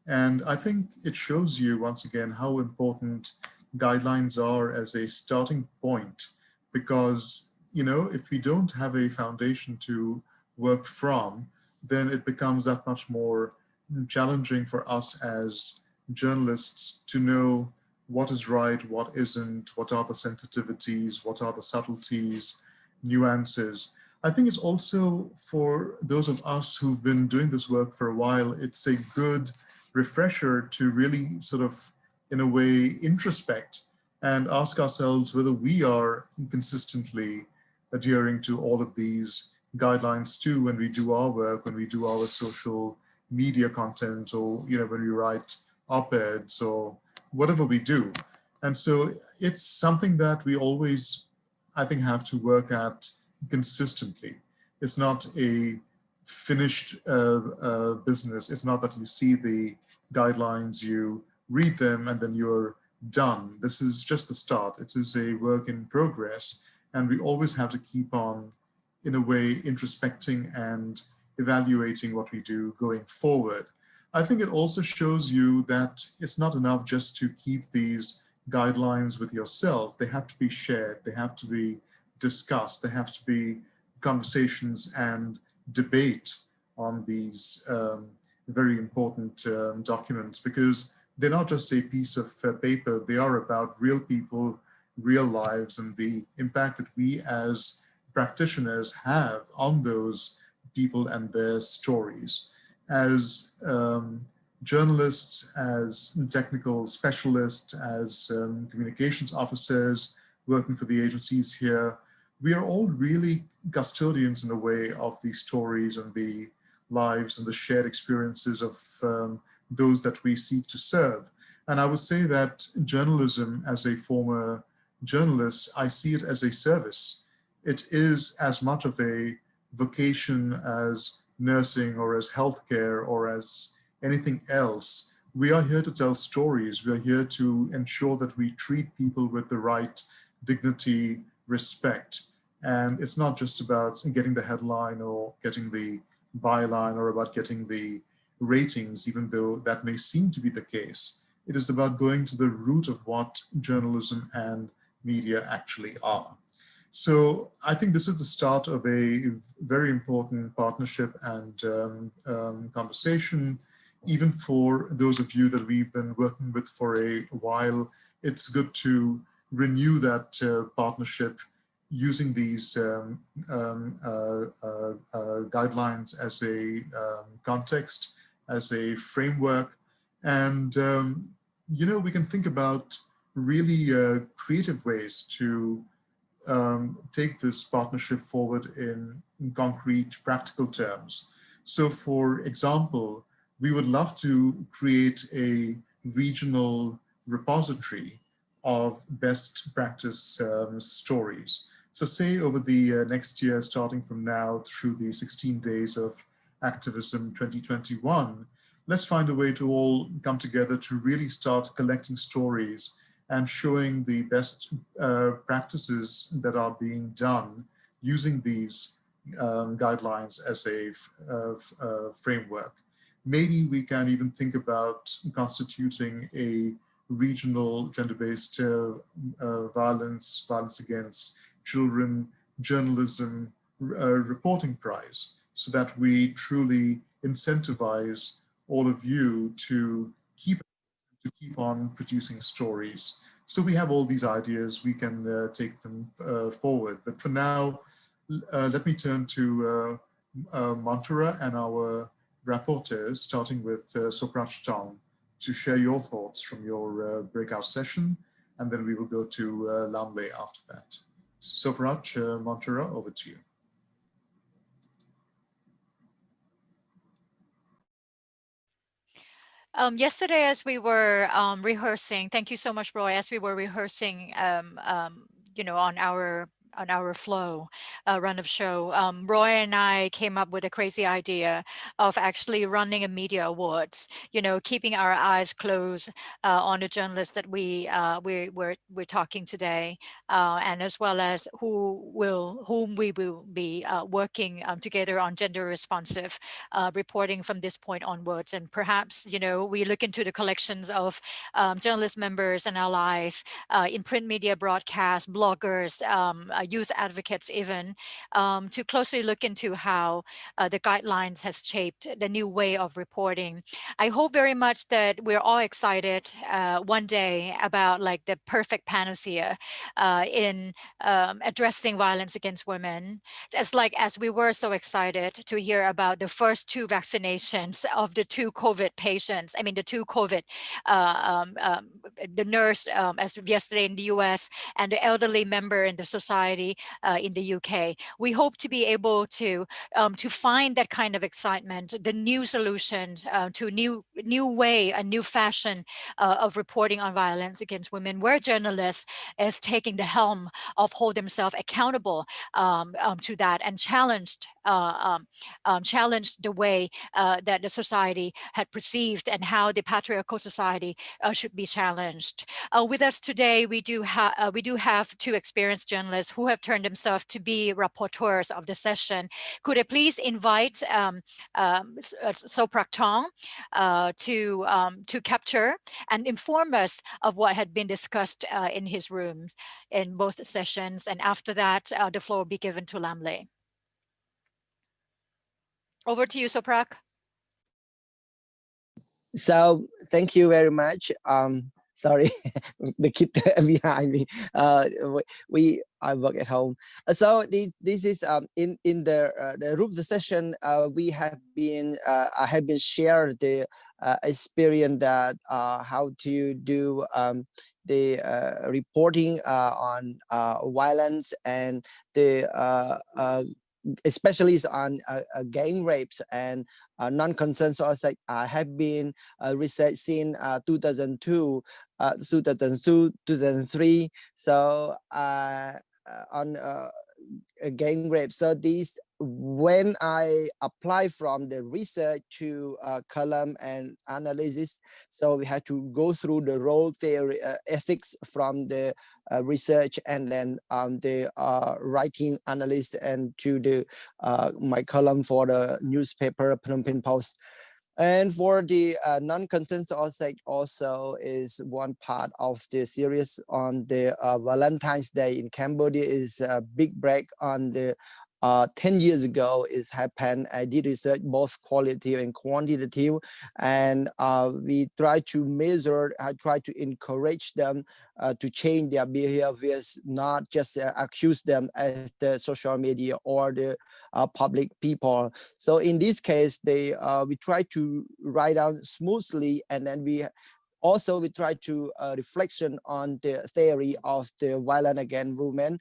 And I think it shows you once again how important guidelines are as a starting point, because if we don't have a foundation to work from, then it becomes that much more challenging for us as journalists to know what is right, what isn't, what are the sensitivities, what are the subtleties, nuances. I think it's also, for those of us who've been doing this work for a while, it's a good refresher to really sort of, in a way, introspect and ask ourselves whether we are consistently adhering to all of these guidelines too when we do our work, when we do our social media content, or when we write op-eds or whatever we do. And so it's something that we always, I think, have to work at consistently. It's not a finished business. It's not that you see the guidelines, you read them, and then you're done. This is just the start. It is a work in progress, and we always have to keep on, in a way, introspecting and evaluating what we do going forward. I think it also shows you that it's not enough just to keep these guidelines with yourself. They have to be shared, they have to be discussed, there have to be conversations and debate on these very important documents, because they're not just a piece of paper, they are about real people, real lives, and the impact that we as practitioners have on those people and their stories. As journalists, as technical specialists, as communications officers, working for the agencies here, we are all really custodians in a way of these stories and the lives and the shared experiences of those that we seek to serve. And I would say that journalism, as a former journalist, I see it as a service. It is as much of a vocation as nursing or as healthcare or as anything else. We are here to tell stories. We are here to ensure that we treat people with the right dignity, respect. And it's not just about getting the headline or getting the byline or about getting the ratings, even though that may seem to be the case. It is about going to the root of what journalism and media actually are. So I think this is the start of a very important partnership and conversation. Even for those of you that we've been working with for a while, it's good to renew that partnership using these guidelines as a context, as a framework. And, you know, we can think about really creative ways to take this partnership forward in concrete, practical terms. So for example, we would love to create a regional repository of best practice stories. So say over the next year, starting from now through the 16 days of activism 2021, let's find a way to all come together to really start collecting stories and showing the best practices that are being done using these guidelines as a framework. Maybe we can even think about constituting a regional gender-based violence against children journalism reporting prize, so that we truly incentivize all of you to keep on producing stories. So we have all these ideas, we can take them forward. But for now, let me turn to Mantara and our rapporteurs, starting with Soprach Tong, to share your thoughts from your breakout session, and then we will go to Lamle after that. Soprach, Mantara, over to you. Yesterday, as we were rehearsing, thank you so much, Roy, as we were rehearsing, you know, on our flow run of show, Roy and I came up with a crazy idea of actually running a media awards, you know, keeping our eyes closed on the journalists that we're talking today, and as well as whom we will be working together on gender responsive reporting from this point onwards. And perhaps, you know, we look into the collections of journalist members and allies in print media, broadcast, bloggers, youth advocates even, to closely look into how the guidelines has shaped the new way of reporting. I hope very much that we're all excited one day about like the perfect panacea in addressing violence against women. It's like as we were so excited to hear about the first 2 vaccinations of the 2 COVID patients, I mean the 2 COVID, the nurse as of yesterday in the US and the elderly member in the society in the UK. We hope to be able to find that kind of excitement, the new solution to a new way, a new fashion of reporting on violence against women, where journalists is taking the helm of hold themselves accountable to that and challenged the way that the society had perceived and how the patriarchal society should be challenged. With us today, we do have 2 experienced journalists who have turned themselves to be rapporteurs of the session. Could I please invite Soprach Tong to capture and inform us of what had been discussed in his rooms in both sessions, and after that, the floor will be given to Lamle. Over to you, Soprach. So thank you very much. Sorry, the kid behind me. I work at home. So this is in the room session. We have been I have been shared the experience that how to do the reporting on violence and the especially on gang rapes and non-consensual sex. I have been researched since 2002, 2003. So on gang rape. So these, when I apply from the research to column and analysis, so we had to go through the role theory, ethics from the research, and then the writing analyst, and to the my column for the newspaper Phnom Penh Post. And for the non-consensual sex also is one part of the series on the Valentine's Day in Cambodia. Is a big break on the 10 years ago is happened. I did research both qualitative and quantitative, and we try to measure, I try to encourage them to change their behaviors, not just accuse them as the social media or the public people. So in this case, they we try to write down smoothly, and then we try to reflection on the theory of the violence against women.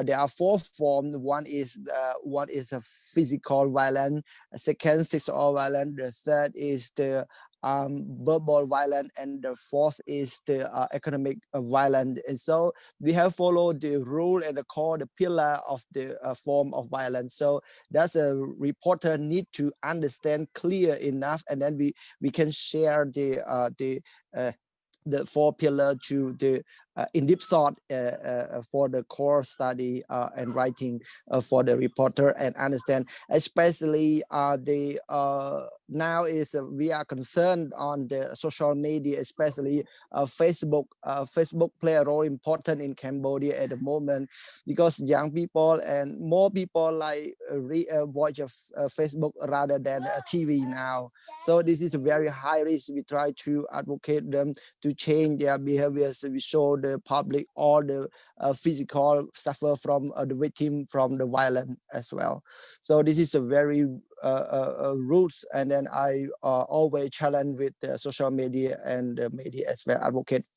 There are 4 forms. One is a physical violence, second sexual violence, the third is the verbal violence, and the 4th is the economic violence. And so we have followed the rule and the core, the pillar of the form of violence. So that's a reporter need to understand clear enough, and then we can share the 4 pillar to the in deep thought for the core study and writing for the reporter, and understand, especially the now is we are concerned on the social media, especially Facebook. Facebook play a role important in Cambodia at the moment, because young people and more people like watch Facebook rather than TV now. So this is a very high risk. We try to advocate them to change their behaviors. We show the public all the physical suffer from the victim from the violence as well. So this is a very roots, and then I always challenge with the social media and the media as well, advocate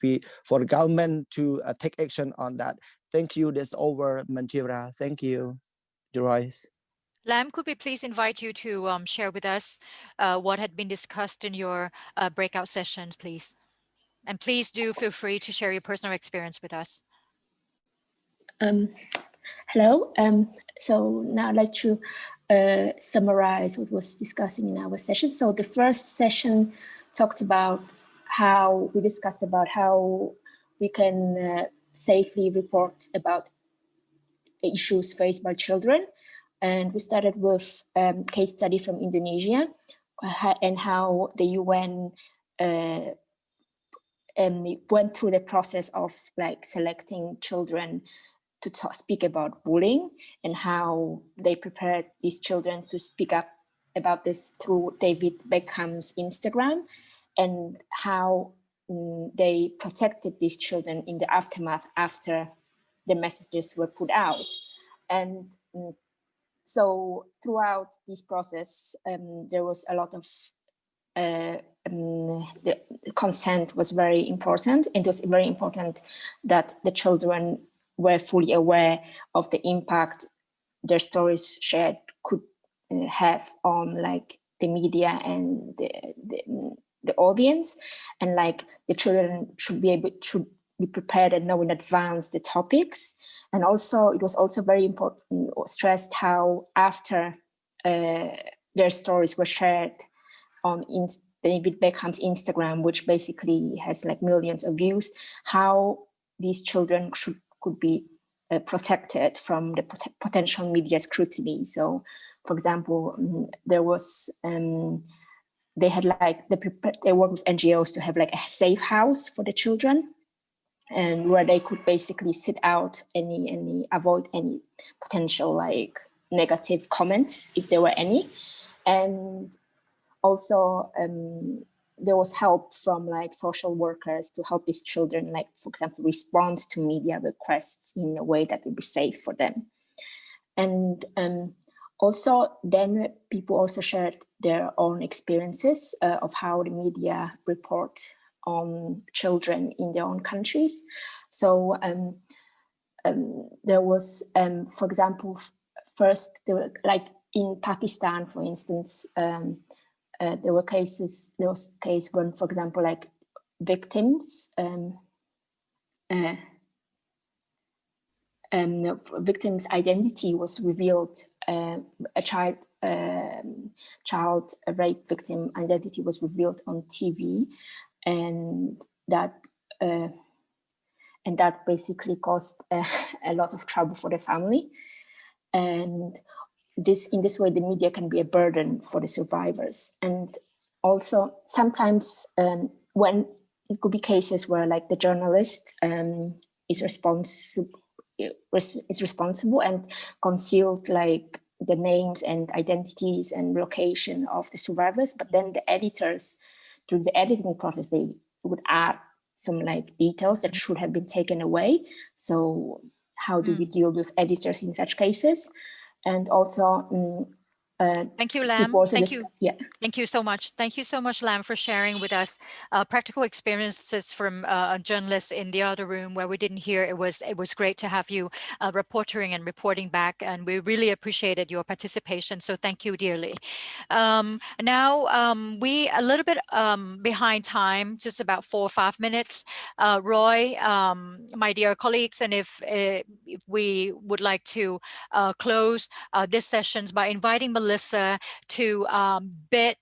for the government to take action on that. Thank you. That's over, Mantira. Thank you, Joyce. Lam, could we please invite you to share with us what had been discussed in your breakout sessions, please? And please do feel free to share your personal experience with us. Hello. So now I'd like to summarize what was discussed in our session. So the first session talked about how we discussed about how we can safely report about issues faced by children. And we started with a case study from Indonesia and how the UN went through the process of like selecting children to speak about bullying, and how they prepared these children to speak up about this through David Beckham's Instagram, and how they protected these children in the aftermath after the messages were put out. And so throughout this process, there was a lot of the consent was very important, and it was very important that the children were fully aware of the impact their stories shared could have on like the media and the audience, and like the children should be prepared and know in advance the topics. And also it was also very important, stressed how after their stories were shared on David Beckham's Instagram, which basically has like millions of views, how these children could be protected from the potential media scrutiny. So, for example, there was they had like they work with NGOs to have like a safe house for the children, and where they could basically sit out avoid any potential like negative comments if there were any. And also there was help from like social workers to help these children, like for example, respond to media requests in a way that would be safe for them. And Also, then people also shared their own experiences of how the media report on children in their own countries. So there was, for example, first, there were, like in Pakistan, for instance, there was case when, for example, like victims' identity was revealed. A child rape victim identity was revealed on TV, and that basically caused a lot of trouble for the family. And in this way, the media can be a burden for the survivors. And also sometimes when it could be cases where like the journalist is responsible and concealed like the names and identities and location of the survivors, but then the editors, through the editing process, they would add some like details that should have been taken away. So how do we deal with editors in such cases? And also thank you, Lam. Thank you. Yeah. Thank you so much. Thank you so much, Lam, for sharing with us practical experiences from journalists in the other room where we didn't hear. It was great to have you reporting and reporting back, and we really appreciated your participation. So thank you dearly. Now we a little bit behind time, just about 4 or 5 minutes. Roy, my dear colleagues, and if we would like to close this sessions by inviting Melissa to bid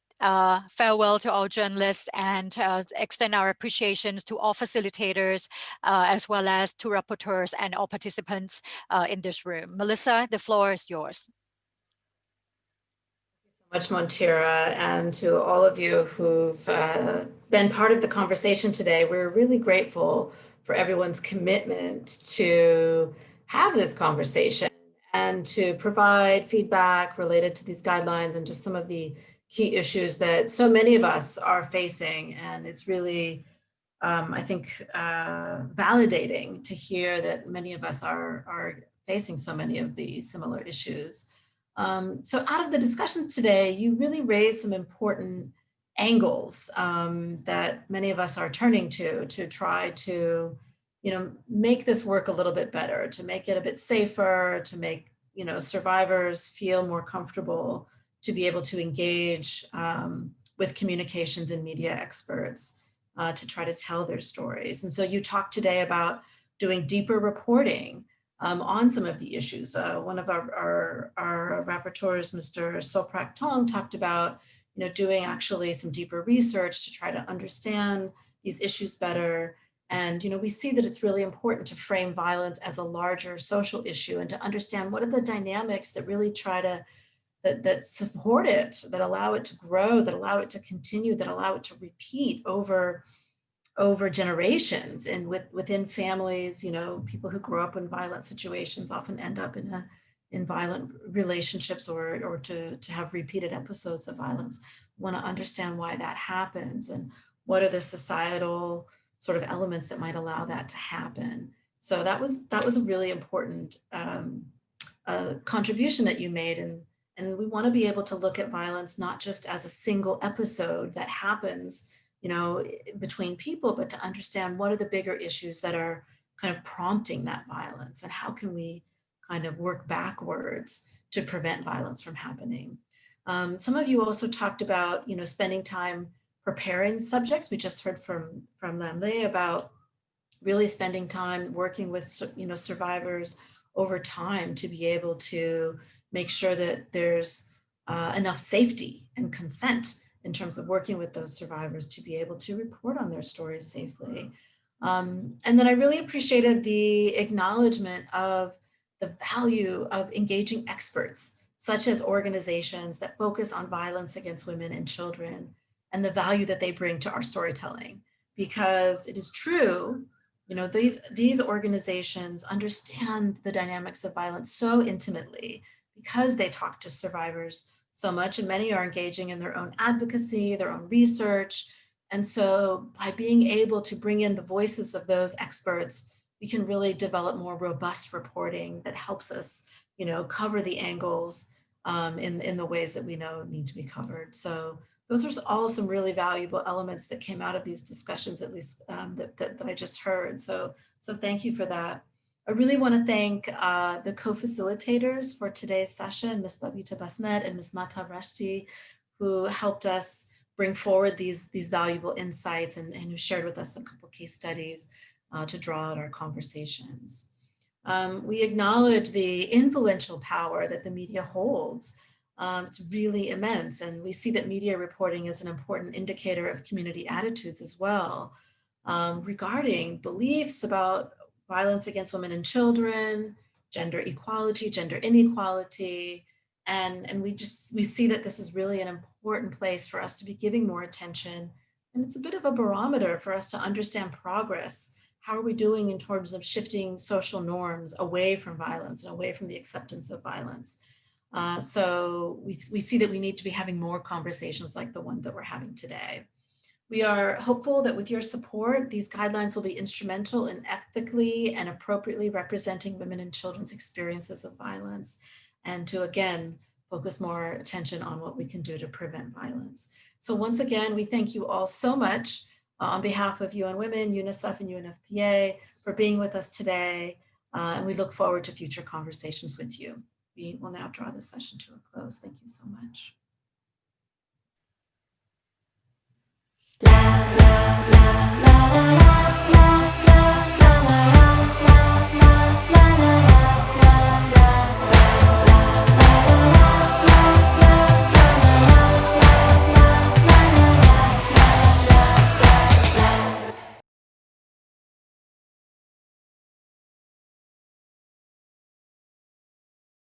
farewell to all journalists and extend our appreciations to all facilitators as well as to rapporteurs and all participants in this room. Melissa, the floor is yours. Thank you so much, Montira, and to all of you who've been part of the conversation today. We're really grateful for everyone's commitment to have this conversation and to provide feedback related to these guidelines and just some of the key issues that so many of us are facing. And it's really, I think, validating to hear that many of us are facing so many of these similar issues. So out of the discussions today, you really raised some important angles that many of us are turning to try to make this work a little bit better, to make it a bit safer, to make, survivors feel more comfortable, to be able to engage with communications and media experts to try to tell their stories. And so you talked today about doing deeper reporting on some of the issues. One of our rapporteurs, Mr. Soprak Tong, talked about, doing actually some deeper research to try to understand these issues better. And, we see that it's really important to frame violence as a larger social issue and to understand what are the dynamics that really try to, that support it, that allow it to grow, that allow it to continue, that allow it to repeat over generations. And within families, people who grow up in violent situations often end up in violent relationships or to have repeated episodes of violence. Want to understand why that happens and what are the societal sort of elements that might allow that to happen. So that was a really important contribution that you made. And we want to be able to look at violence not just as a single episode that happens, between people, but to understand what are the bigger issues that are kind of prompting that violence and how can we kind of work backwards to prevent violence from happening. Some of you also talked about, spending time preparing subjects. We just heard from Lamle about really spending time working with, survivors over time to be able to make sure that there's enough safety and consent in terms of working with those survivors to be able to report on their stories safely. And then I really appreciated the acknowledgement of the value of engaging experts, such as organizations that focus on violence against women and children, and the value that they bring to our storytelling. Because it is true, these organizations understand the dynamics of violence so intimately because they talk to survivors so much, and many are engaging in their own advocacy, their own research. And so by being able to bring in the voices of those experts, we can really develop more robust reporting that helps us, cover the angles in the ways that we know need to be covered. So those are all some really valuable elements that came out of these discussions, at least that I just heard. So thank you for that. I really want to thank the co-facilitators for today's session, Ms. Babita Basnet and Ms. Mata Rashti, who helped us bring forward these valuable insights and who shared with us a couple case studies to draw out our conversations. We acknowledge the influential power that the media holds. It's really immense, and we see that media reporting is an important indicator of community attitudes as well, regarding beliefs about violence against women and children, gender equality, gender inequality, and we see that this is really an important place for us to be giving more attention, and it's a bit of a barometer for us to understand progress. How are we doing in terms of shifting social norms away from violence and away from the acceptance of violence? So we see that we need to be having more conversations like the one that we're having today. We are hopeful that with your support, these guidelines will be instrumental in ethically and appropriately representing women and children's experiences of violence, and to, again, focus more attention on what we can do to prevent violence. So once again, we thank you all so much on behalf of UN Women, UNICEF, and UNFPA for being with us today, and we look forward to future conversations with you. We will now draw this session to a close. Thank you so much.